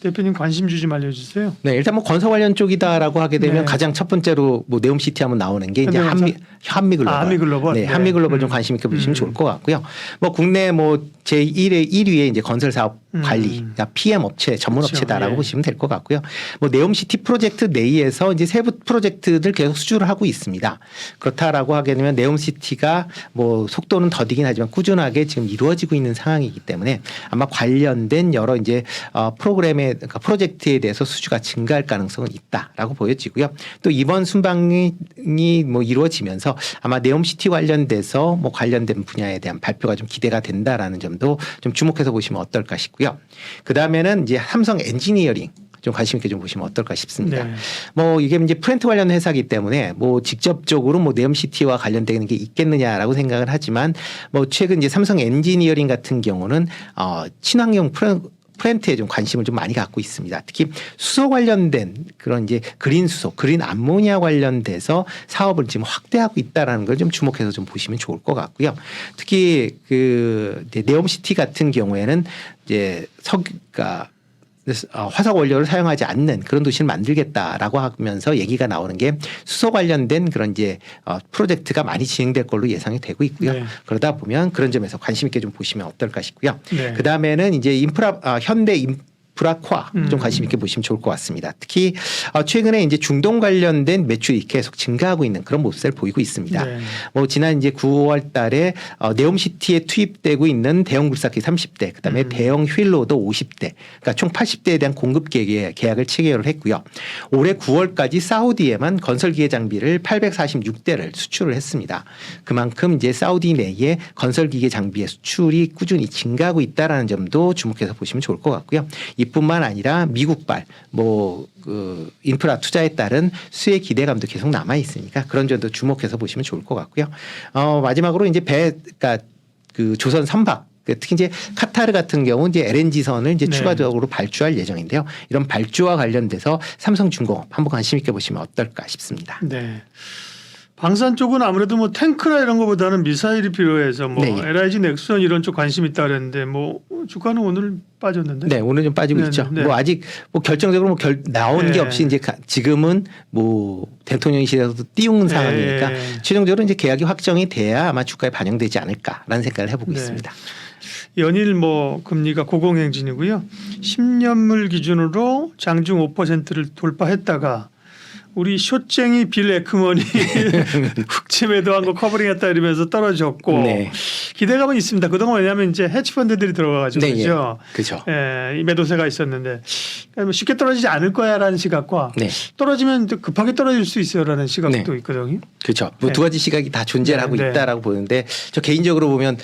대표님 관심 좀 알려주세요. 네, 일단 뭐 건설 관련 쪽이다라고 하게 되면 네. 가장 첫 번째로 뭐 네옴시티 하면 나오는 게 이제 네, 한미글로벌. 한미글로벌. 네, 네. 한미글로벌 좀 관심 있게 보시면 좋을 것 같고요. 뭐 국내 뭐 제1위에 이제 건설 사업 관리, 그러니까 PM 업체, 전문 그렇죠. 업체다라고 예. 보시면 될 것 같고요. 뭐 네옴시티 프로젝트 내에서 이제 세부 프로젝트들 계속 수주를 하고 있습니다. 그렇다라고 하게 되면 네옴시티가 뭐 속도는 더디긴 하지만 꾸준하게 지금 이루어지고 있는 상황이기 때문에 아마 관련된 여러 이제 프로그램의 그러니까 프로젝트에 대해서 수주가 증가할 가능성은 있다라고 보여지고요. 또 이번 순방이 뭐 이루어지면서 아마 네옴시티 관련돼서 뭐 관련된 분야에 대한 발표가 좀 기대가 된다라는 점도 좀 주목해서 보시면 어떨까 싶고요. 그 다음에는 이제 삼성 엔지니어링 좀 관심 있게 좀 보시면 어떨까 싶습니다. 네. 뭐 이게 이제 프렌트 관련 회사이기 때문에 뭐 직접적으로 뭐 네옴시티와 관련되는 게 있겠느냐라고 생각을 하지만 뭐 최근 이제 삼성 엔지니어링 같은 경우는 친환경 프렌트에 좀 관심을 좀 많이 갖고 있습니다. 특히 수소 관련된 그런 이제 그린 수소, 그린 암모니아 관련돼서 사업을 지금 확대하고 있다라는 걸 좀 주목해서 좀 보시면 좋을 것 같고요. 특히 그 네옴시티 같은 경우에는 이제 그러니까 화석 원료를 사용하지 않는 그런 도시를 만들겠다라고 하면서 얘기가 나오는 게 수소 관련된 그런 이제 프로젝트가 많이 진행될 걸로 예상이 되고 있고요. 네. 그러다 보면 그런 점에서 관심 있게 좀 보시면 어떨까 싶고요. 네. 그 다음에는 이제 현대 인프라코아 좀 관심 있게 보시면 좋을 것 같습니다. 특히 최근에 이제 중동 관련된 매출이 계속 증가하고 있는 그런 모습을 보이고 있습니다. 네. 뭐 지난 이제 9월달에 네옴시티에 투입되고 있는 대형 굴삭기 30대, 그다음에 대형 휠로더 50대, 그러니까 총 80대에 대한 공급 계약을 체결을 했고요. 올해 9월까지 사우디에만 건설기계 장비를 846대를 수출을 했습니다. 그만큼 이제 사우디 내에 건설기계 장비의 수출이 꾸준히 증가하고 있다라는 점도 주목해서 보시면 좋을 것 같고요. 이뿐만 아니라 미국발 그 인프라 투자에 따른 수혜 기대감도 계속 남아 있으니까 그런 점도 주목해서 보시면 좋을 것 같고요. 마지막으로 이제 그러니까 그 조선 선박 특히 이제 카타르 같은 경우 이제 LNG선을 이제 네. 추가적으로 발주할 예정인데요. 이런 발주와 관련돼서 삼성중공업 한번 관심 있게 보시면 어떨까 싶습니다. 네. 방산 쪽은 아무래도 뭐 탱크나 이런 것보다는 미사일이 필요해서 뭐 네. LIG 넥슨 이런 쪽 관심 있다 그랬는데 뭐 주가는 오늘 빠졌는데. 네, 오늘 좀 빠지고 네, 있죠. 네. 뭐 아직 뭐 결정적으로 뭐 나온 네. 게 없이 이제 지금은 뭐 대통령실에서도 띄운 상황이니까 네. 최종적으로 이제 계약이 확정이 돼야 아마 주가에 반영되지 않을까라는 생각을 해보고 네. 있습니다. 연일 뭐 금리가 고공행진이고요. 10년물 기준으로 장중 5%를 돌파했다가 우리 숏쟁이 빌 에크먼이 흑지 매도한 거 커버링했다 이러면서 떨어졌고 네. 기대감은 있습니다. 그동안 왜냐하면 이제 헤지펀드들이 들어가가지고 네, 그죠. 그렇죠. 예, 이 매도세가 있었는데 그러니까 쉽게 떨어지지 않을 거야라는 시각과 네. 떨어지면 또 급하게 떨어질 수 있어요라는 시각도 네. 있거든요. 그렇죠. 뭐 네. 두 가지 시각이 다 존재를 하고 네, 네. 있다라고 보는데 저 개인적으로 보면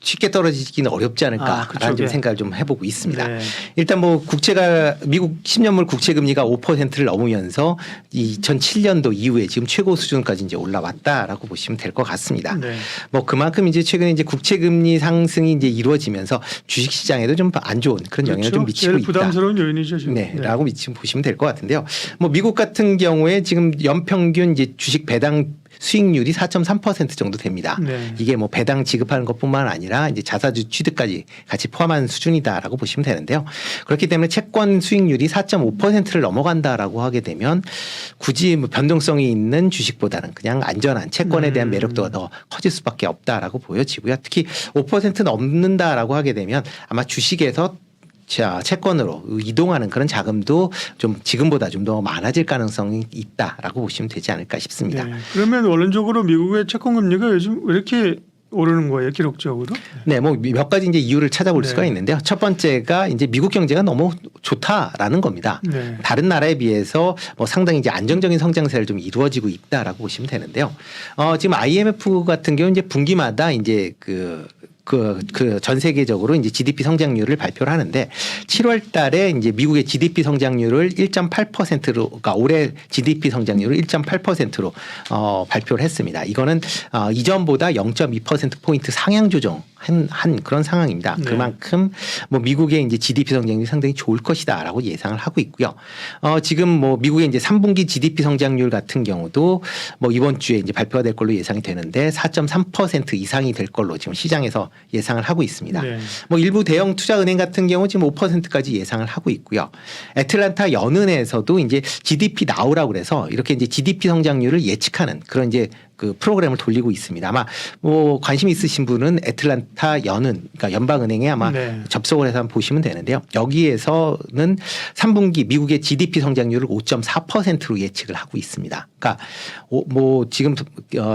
쉽게 떨어지기는 어렵지 않을까라는 그쪽에. 좀 생각을 좀 해보고 있습니다. 네. 일단 뭐 국채가 미국 10년물 국채 금리가 5%를 넘으면서 2007년도 이후에 지금 최고 수준까지 이제 올라왔다라고 보시면 될 것 같습니다. 네. 뭐 그만큼 이제 최근에 이제 국채 금리 상승이 이제 이루어지면서 주식 시장에도 좀 안 좋은 그런 영향을 좀 미치고 제일 있다. 부담스러운 요인이죠. 지금. 네, 라고 지금 보시면 될 것 같은데요. 뭐 미국 같은 경우에 지금 연평균 이제 주식 배당 수익률이 4.3% 정도 됩니다. 네. 이게 뭐 배당 지급하는 것뿐만 아니라 이제 자사주 취득까지 같이 포함한 수준이다라고 보시면 되는데요. 그렇기 때문에 채권 수익률이 4.5%를 넘어간다라고 하게 되면 굳이 뭐 변동성이 있는 주식보다는 그냥 안전한 채권에 대한 매력도가 더 커질 수밖에 없다라고 보여지고요. 특히 5% 넘는다라고 하게 되면 아마 주식에서 채권으로 이동하는 그런 자금도 좀 지금보다 좀 더 많아질 가능성이 있다라고 보시면 되지 않을까 싶습니다. 네. 그러면 원론적으로 미국의 채권 금리가 요즘 왜 이렇게 오르는 거예요, 기록적으로? 네, 뭐 몇 가지 이제 이유를 찾아볼 네. 수가 있는데요. 첫 번째가 이제 미국 경제가 너무 좋다라는 겁니다. 네. 다른 다른 나라에 비해서 뭐 상당히 이제 안정적인 성장세를 좀 이루어지고 있다라고 보시면 되는데요. 지금 IMF 같은 경우 이제 분기마다 이제 전 세계적으로 이제 GDP 성장률을 발표를 하는데 7월 달에 이제 미국의 GDP 성장률을 1.8%로, 그러니까 올해 GDP 성장률을 1.8%로 발표를 했습니다. 이거는 이전보다 0.2%포인트 상향 조정 한 그런 상황입니다. 네. 그만큼 뭐 미국의 이제 GDP 성장률이 상당히 좋을 것이다라고 예상을 하고 있고요. 지금 뭐 미국의 이제 3분기 GDP 성장률 같은 경우도 뭐 이번 주에 이제 발표가 될 걸로 예상이 되는데 4.3% 이상이 될 걸로 지금 시장에서 예상을 하고 있습니다. 네. 뭐 일부 대형 투자은행 같은 경우 지금 5%까지 예상을 하고 있고요. 애틀란타 연은에서도 이제 GDP 나우라고 그래서 이렇게 이제 GDP 성장률을 예측하는 그런 이제 그 프로그램을 돌리고 있습니다. 아마 뭐 관심 있으신 분은 애틀란타 연은, 그러니까 연방은행에 아마 네. 접속을 해서 한번 보시면 되는데요. 여기에서는 3분기 미국의 GDP 성장률을 5.4%로 예측을 하고 있습니다. 그러니까 뭐 지금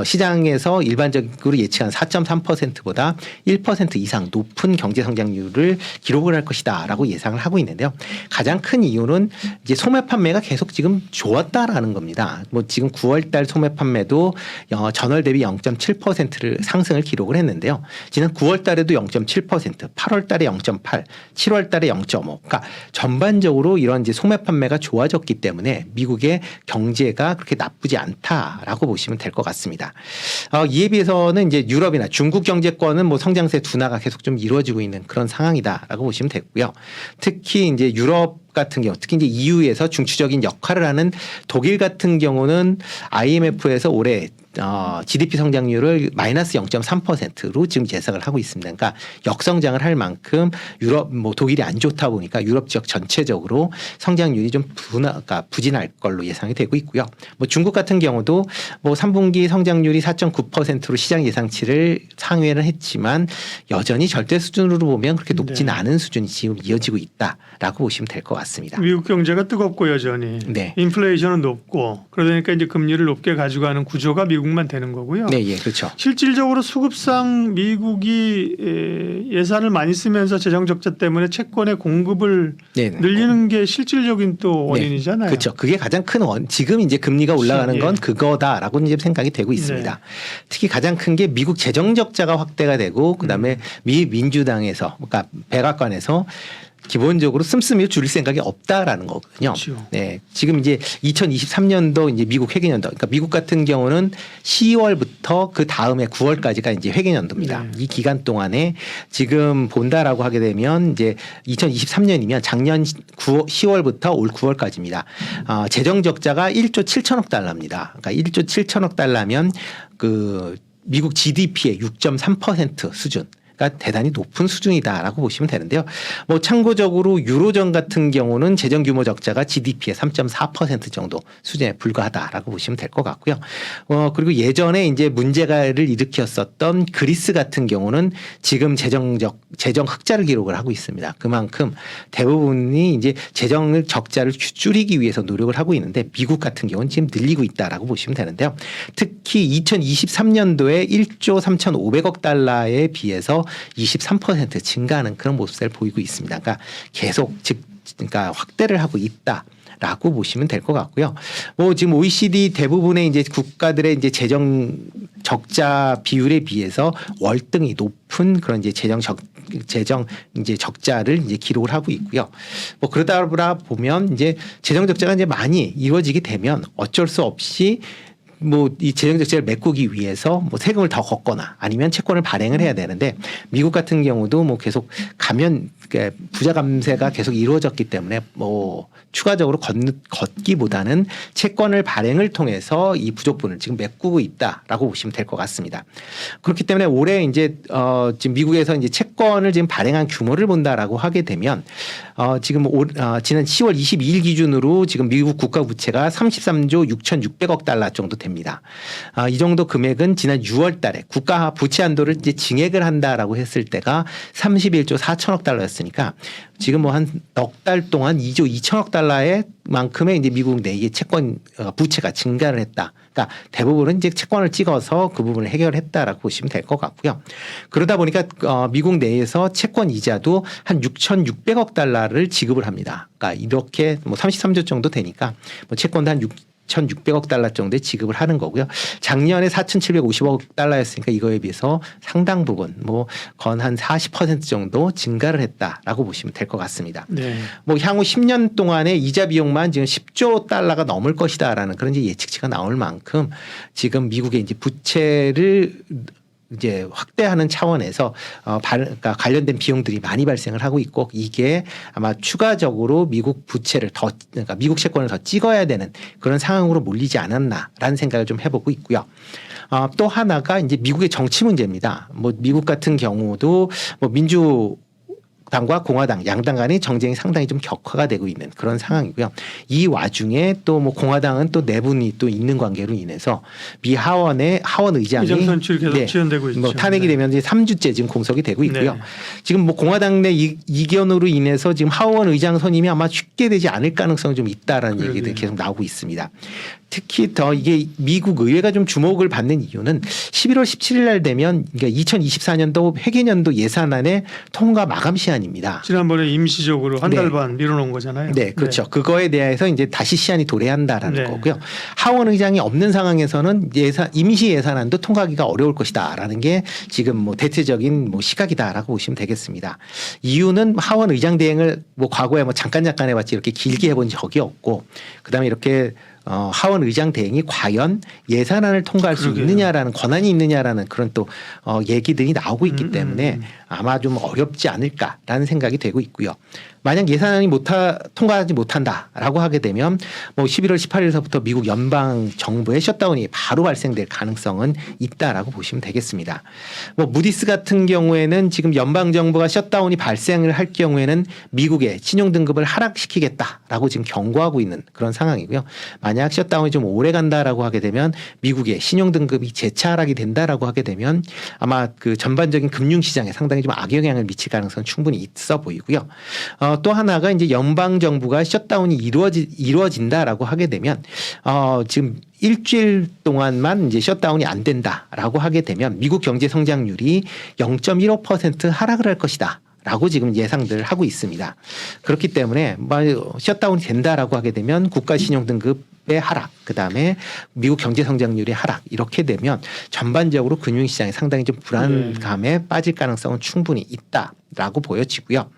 시장에서 일반적으로 예측한 4.3%보다 1% 이상 높은 경제 성장률을 기록을 할 것이다라고 예상을 하고 있는데요. 가장 큰 이유는 이제 소매 판매가 계속 지금 좋았다라는 겁니다. 뭐 지금 9월달 소매 판매도 전월 대비 0.7%를 상승을 기록을 했는데요. 지난 9월 달에도 0.7%, 8월 달에 0.8, 7월 달에 0.5. 그러니까 전반적으로 이런 이제 소매 판매가 좋아졌기 때문에 미국의 경제가 그렇게 나쁘지 않다라고 보시면 될 것 같습니다. 이에 비해서는 이제 유럽이나 중국 경제권은 뭐 성장세 둔화가 계속 좀 이루어지고 있는 그런 상황이다라고 보시면 되고요. 특히 이제 유럽 같은 경우, 특히 이제 EU에서 중추적인 역할을 하는 독일 같은 경우는 IMF에서 올해 GDP 성장률을 마이너스 0.3%로 지금 예상을 하고 있습니다. 그러니까 역성장을 할 만큼 유럽, 뭐 독일이 안 좋다 보니까 유럽 지역 전체적으로 성장률이 좀 그러니까 부진할 걸로 예상이 되고 있고요. 뭐 중국 같은 경우도 뭐 3분기 성장률이 4.9%로 시장 예상치를 상회를 했지만 여전히 절대 수준으로 보면 그렇게 높진 네. 않은 수준이 지금 이어지고 있다라고 보시면 될 것 같습니다. 미국 경제가 뜨겁고 여전히 네. 인플레이션은 높고 그러니까 이제 금리를 높게 가져가는 구조가 미국만 되는 거고요. 네, 예, 그렇죠. 실질적으로 수급상 미국이 예산을 많이 쓰면서 재정 적자 때문에 채권의 공급을 네. 늘리는 게 실질적인 또 원인이잖아요. 그렇죠. 그게 가장 큰 지금 이제 금리가 올라가는 건 예. 그거다라고 이제 생각이 되고 있습니다. 네. 특히 가장 큰 게 미국 재정 적자가 확대가 되고 그다음에 미 민주당에서 그러니까 백악관에서 기본적으로 씀씀이를 줄일 생각이 없다라는 거거든요. 그렇죠. 네, 지금 이제 2023년도 이제 미국 회계연도, 그러니까 미국 같은 경우는 10월부터 그 다음에 9월까지가 이제 회계연도입니다. 네. 이 기간 동안에 지금 본다라고 하게 되면 이제 2023년이면 작년 10월부터 올 9월까지입니다. 재정 적자가 1조 7천억 달러입니다. 그러니까 1조 7천억 달러면 그 미국 GDP의 6.3% 수준. 대단히 높은 수준이다라고 보시면 되는데요. 뭐 참고적으로 유로존 같은 경우는 재정 규모 적자가 GDP의 3.4% 정도 수준에 불과하다라고 보시면 될 것 같고요. 그리고 예전에 이제 문제를 일으켰었던 그리스 같은 경우는 지금 재정 흑자를 기록을 하고 있습니다. 그만큼 대부분이 이제 재정 적자를 줄이기 위해서 노력을 하고 있는데 미국 같은 경우는 지금 늘리고 있다라고 보시면 되는데요. 특히 2023년도에 1조 3,500억 달러에 비해서 23% 증가하는 그런 모습을 보이고 있습니다. 그러니까 계속 그러니까 확대를 하고 있다라고 보시면 될 것 같고요. 뭐 지금 OECD 대부분의 이제 국가들의 이제 재정 적자 비율에 비해서 월등히 높은 그런 이제 재정 이제 적자를 이제 기록을 하고 있고요. 뭐 그러다 보면 이제 재정 적자가 이제 많이 이루어지게 되면 어쩔 수 없이 뭐 이 재정 적자를 메꾸기 위해서 뭐 세금을 더 걷거나 아니면 채권을 발행을 해야 되는데 미국 같은 경우도 뭐 계속 부자 감세가 계속 이루어졌기 때문에 뭐 추가적으로 걷기보다는 채권을 발행을 통해서 이 부족분을 지금 메꾸고 있다라고 보시면 될 것 같습니다. 그렇기 때문에 올해 이제 지금 미국에서 이제 채권을 지금 발행한 규모를 본다라고 하게 되면 지금 지난 10월 22일 기준으로 지금 미국 국가 부채가 33조 6,600억 달러 정도 됩니다. 됩니다. 이 정도 금액은 지난 6월 달에 국가 부채 한도를 이제 증액을 한다라고 했을 때가 31조 4천억 달러였으니까 지금 뭐 한 넉 달 동안 2조 2천억 달러의 만큼의 이제 미국 내의 채권 부채가 증가를 했다. 그러니까 대부분은 이제 채권을 찍어서 그 부분을 해결했다라고 보시면 될 것 같고요. 그러다 보니까 미국 내에서 채권 이자도 한 6,600억 달러를 지급을 합니다. 그러니까 이렇게 뭐 33조 정도 되니까 뭐 채권도 한 6,600억 달러 정도의 지급을 하는 거고요. 작년에 4,750억 달러였으니까 이거에 비해서 상당 부분 뭐 건 한 40% 정도 증가를 했다라고 보시면 될 것 같습니다. 네. 뭐 향후 10년 동안의 이자 비용만 지금 10조 달러가 넘을 것이다라는 그런 이제 예측치가 나올 만큼 지금 미국의 이제 부채를 이제 확대하는 차원에서 그러니까 관련된 비용들이 많이 발생을 하고 있고 이게 아마 추가적으로 미국 부채를 그러니까 미국 채권을 더 찍어야 되는 그런 상황으로 몰리지 않았나라는 생각을 좀 해보고 있고요. 또 하나가 이제 미국의 정치 문제입니다. 뭐 미국 같은 경우도 뭐 민주당과 공화당 양당 간의 정쟁이 상당히 좀 격화가 되고 있는 그런 상황이고요. 이 와중에 또 뭐 공화당은 또 내분이 또 있는 관계로 인해서 미 하원 의장이 의장 선출이 계속 지연되고 있죠. 뭐 탄핵이 되면 이제 3주째 지금 공석이 되고 있고요. 네. 지금 뭐 공화당 내 이견으로 인해서 지금 하원 의장 선임이 아마 쉽게 되지 않을 가능성이 좀 있다라는 얘기들이 계속 나오고 있습니다. 특히 더 이게 미국 의회가 좀 주목을 받는 이유는 11월 17일 날 되면 그러니까 2024년도 회계년도 예산안의 통과 마감 시한입니다. 지난번에 임시적으로 한 달 네. 반 미뤄놓은 거잖아요. 네, 그렇죠. 그거에 대해서 이제 다시 시한이 도래한다라는 네. 거고요. 하원 의장이 없는 상황에서는 임시 예산안도 통과하기가 어려울 것이다라는 게 지금 뭐 대체적인 뭐 시각이다라고 보시면 되겠습니다. 이유는 하원 의장 대행을 뭐 과거에 뭐 잠깐 해봤지 이렇게 길게 해본 적이 없고 그다음에 이렇게 하원 의장 대행이 과연 예산안을 통과할 수 있느냐라는 권한이 있느냐라는 그런 또 얘기들이 나오고 있기 때문에 아마 좀 어렵지 않을까라는 생각이 되고 있고요. 만약 예산안이 통과하지 못한다라고 하게 되면 뭐 11월 18일서부터 미국 연방 정부의 셧다운이 바로 발생될 가능성은 있다라고 보시면 되겠습니다. 뭐 무디스 같은 경우에는 지금 연방 정부가 셧다운이 발생을 할 경우에는 미국의 신용 등급을 하락시키겠다라고 지금 경고하고 있는 그런 상황이고요. 만약 셧다운이 좀 오래 간다라고 하게 되면 미국의 신용 등급이 재차 하락이 된다라고 하게 되면 아마 그 전반적인 금융 시장에 상당히 좀 악영향을 미칠 가능성은 충분히 있어 보이고요. 또 하나가 이제 연방 정부가 셧다운이 이루어진다라고 하게 되면 지금 일주일 동안만 이제 셧다운이 안 된다라고 하게 되면 미국 경제 성장률이 0.15% 하락을 할 것이다. 라고 지금 예상들을 하고 있습니다. 그렇기 때문에 셧다운이 된다라고 하게 되면 국가 신용 등급의 하락, 그다음에 미국 경제 성장률의 하락 이렇게 되면 전반적으로 금융시장이 상당히 좀 불안감에 빠질 가능성은 충분히 있다라고 보여지고요.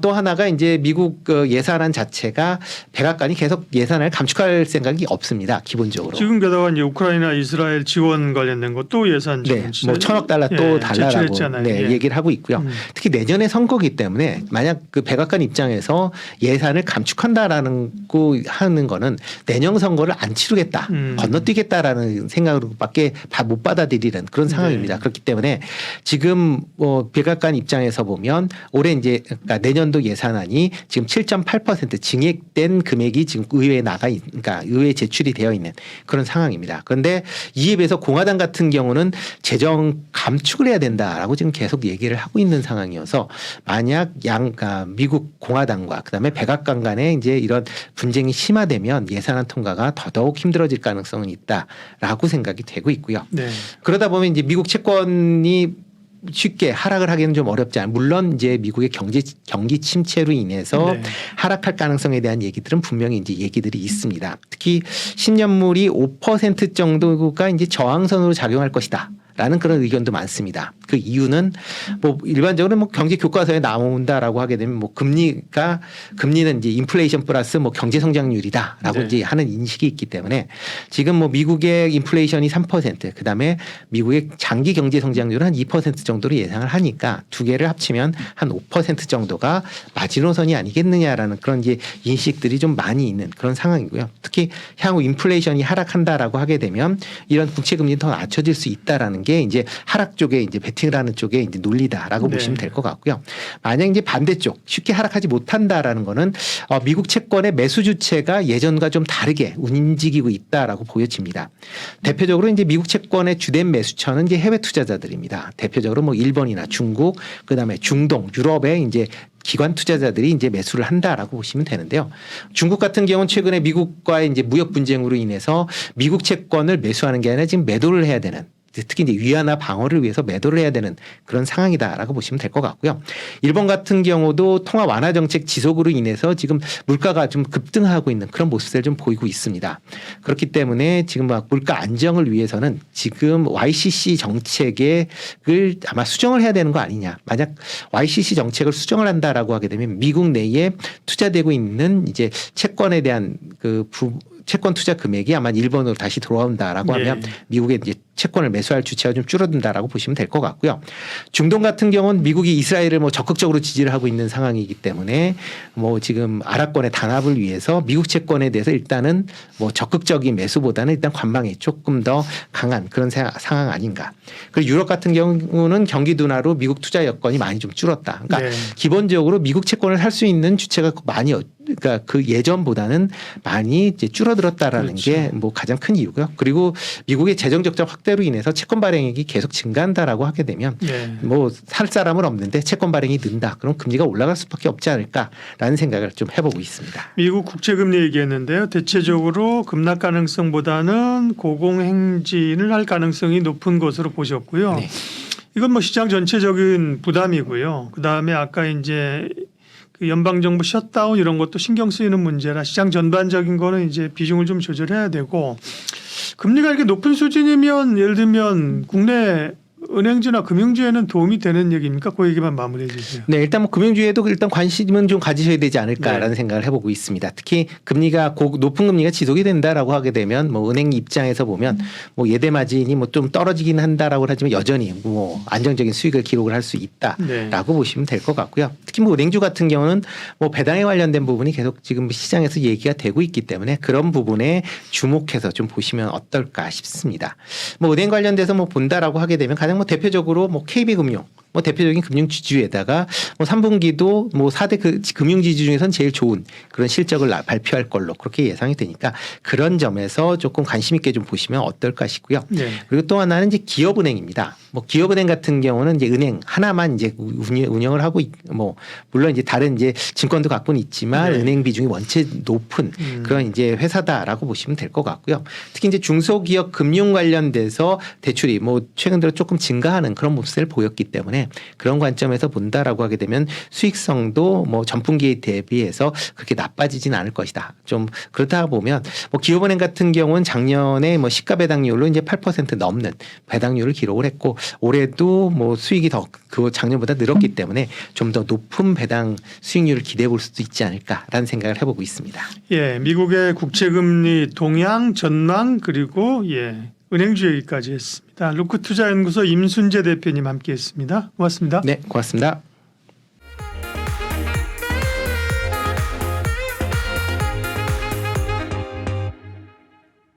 또 하나가 이제 미국 예산안 자체가 백악관이 계속 예산을 감축할 생각이 없습니다. 기본적으로. 지금 게다가 이제 우크라이나 이스라엘 지원 관련된 것도 예산 지원 뭐 1,000억 달러 또 달라라고 예. 얘기를 하고 있고요. 특히 내년에 선거기 때문에 만약 그 백악관 입장에서 예산을 감축한다라는 거 하는 거는 내년 선거를 안 치르겠다, 건너뛰겠다라는 생각으로밖에 못 받아들이는 그런 상황입니다. 그렇기 때문에 지금 뭐 백악관 입장에서 보면 올해 이제 그러니까 내년도 예산안이 지금 7.8% 증액된 금액이 지금 의회에 그러니까 의회에 제출이 되어 있는 그런 상황입니다. 그런데 이에 비해서 공화당 같은 경우는 재정 감축을 해야 된다라고 지금 계속 얘기를 하고 있는 상황이어서 만약 그러니까 미국 공화당과 그다음에 백악관 간에 이제 이런 분쟁이 심화되면 예산안 통과가 더더욱 힘들어질 가능성은 있다라고 생각이 되고 있고요. 네. 그러다 보면 이제 미국 채권이 쉽게 하락을 하기는 좀 어렵지 않아요. 물론 이제 미국의 경기 침체로 인해서 하락할 가능성에 대한 얘기들은 분명히 이제 얘기들이 있습니다. 특히 10년물이 5% 정도가 이제 저항선으로 작용할 것이다. 라는 그런 의견도 많습니다. 그 이유는 뭐 일반적으로 뭐 경제 교과서에 나온다라고 하게 되면 뭐 금리는 이제 인플레이션 플러스 뭐 경제 성장률이다라고 이제 하는 인식이 있기 때문에 지금 뭐 미국의 인플레이션이 3% 그다음에 미국의 장기 경제 성장률은 한 2% 정도로 예상을 하니까 두 개를 합치면 한 5% 정도가 마지노선이 아니겠느냐라는 그런 이제 인식들이 좀 많이 있는 그런 상황이고요. 특히 향후 인플레이션이 하락한다라고 하게 되면 이런 국채 금리는 더 낮춰질 수 있다라는 게 이제 하락 쪽에 이제 베팅을 하는 쪽에 이제 논리다라고 네. 보시면 될 것 같고요. 만약 이제 반대쪽 쉽게 하락하지 못한다라는 거는 미국 채권의 매수 주체가 예전과 좀 다르게 움직이고 있다라고 보여집니다. 대표적으로 이제 미국 채권의 주된 매수처는 이제 해외 투자자들입니다. 대표적으로 뭐 일본이나 중국, 그다음에 중동, 유럽에 이제 기관 투자자들이 이제 매수를 한다라고 보시면 되는데요. 중국 같은 경우는 최근에 미국과의 이제 무역 분쟁으로 인해서 미국 채권을 매수하는 게 아니라 지금 매도를 해야 되는, 특히 이제 위안화 방어를 위해서 매도를 해야 되는 그런 상황이다라고 보시면 될 것 같고요. 일본 같은 경우도 통화 완화 정책 지속으로 인해서 지금 물가가 좀 급등하고 있는 그런 모습을 좀 보이고 있습니다. 그렇기 때문에 지금 막 물가 안정을 위해서는 지금 YCC 정책을 아마 수정을 해야 되는 거 아니냐. 만약 YCC 정책을 수정을 한다라고 하게 되면 미국 내에 투자되고 있는 이제 채권에 대한 채권 투자 금액이 아마 일본으로 다시 돌아온다라고 하면 미국의 이제 채권을 매수할 주체가 좀 줄어든다라고 보시면 될 것 같고요. 중동 같은 경우는 미국이 이스라엘을 뭐 적극적으로 지지를 하고 있는 상황이기 때문에 뭐 지금 아랍권의 단합을 위해서 미국 채권에 대해서 일단은 뭐 적극적인 매수보다는 일단 관망이 조금 더 강한 그런 상황 아닌가. 그리고 유럽 같은 경우는 경기 둔화로 미국 투자 여건이 많이 좀 줄었다. 그러니까 기본적으로 미국 채권을 살 수 있는 주체가 많이 그러니까 그 예전보다는 많이 이제 줄어들었다라는 게 뭐 가장 큰 이유고요. 그리고 미국의 재정 적자 확대로 인해서 채권 발행액이 계속 증가한다라고 하게 되면 뭐 살 사람은 없는데 채권 발행이 는다. 그럼 금리가 올라갈 수밖에 없지 않을까라는 생각을 좀 해보고 있습니다. 미국 국채금리 얘기했는데요. 대체적으로 급락 가능성보다는 고공행진을 할 가능성이 높은 것으로 보셨고요. 네. 이건 뭐 시장 전체적인 부담이고요. 그다음에 아까 이제 그 연방정부 셧다운 이런 것도 신경 쓰이는 문제라 시장 전반적인 거는 이제 비중을 좀 조절해야 되고, 금리가 이렇게 높은 수준이면 예를 들면 국내 은행주나 금융주에는 도움이 되는 얘기입니까? 그 얘기만 마무리해 주세요. 네, 일단 뭐 금융주에도 일단 관심은 좀 가지셔야 되지 않을까라는 생각을 해보고 있습니다. 특히 금리가 높은 금리가 지속이 된다라고 하게 되면 뭐 은행 입장에서 보면 뭐 예대 마진이 뭐 좀 떨어지긴 한다라고 하지만 여전히 뭐 안정적인 수익을 기록을 할 수 있다라고 보시면 될 것 같고요. 특히 뭐 은행주 같은 경우는 뭐 배당에 관련된 부분이 계속 지금 시장에서 얘기가 되고 있기 때문에 그런 부분에 주목해서 좀 보시면 어떨까 싶습니다. 뭐 은행 관련돼서 뭐 본다라고 하게 되면 가장 뭐 대표적으로 뭐 KB금융 뭐 대표적인 금융지주에다가 뭐 3분기도 뭐 4대 금융지주 중에서는 제일 좋은 그런 실적을 발표할 걸로 그렇게 예상이 되니까 그런 점에서 조금 관심 있게 좀 보시면 어떨까 싶고요. 그리고 또 하나는 이제 기업은행입니다. 뭐 기업은행 같은 경우는 이제 은행 하나만 이제 운영을 하고 뭐 물론 이제 다른 이제 증권도 갖고는 있지만 은행 비중이 원체 높은 그런 이제 회사다라고 보시면 될 것 같고요. 특히 이제 중소기업 금융 관련돼서 대출이 뭐 최근 들어 조금 증가하는 그런 모습을 보였기 때문에 그런 관점에서 본다라고 하게 되면 수익성도 뭐 전분기에 대비해서 그렇게 나빠지진 않을 것이다. 좀 그렇다 보면 뭐 기업은행 같은 경우는 작년에 뭐 시가 배당률로 이제 8% 넘는 배당률을 기록을 했고 올해도 뭐 수익이 더 그 작년보다 늘었기 때문에 좀 더 높은 배당 수익률을 기대해 볼 수도 있지 않을까라는 생각을 해보고 있습니다. 예, 미국의 국채금리 동향 전망 그리고 은행주 얘기까지 했습니다. 루크투자연구소 임순재 대표님 함께했습니다. 고맙습니다. 네, 고맙습니다.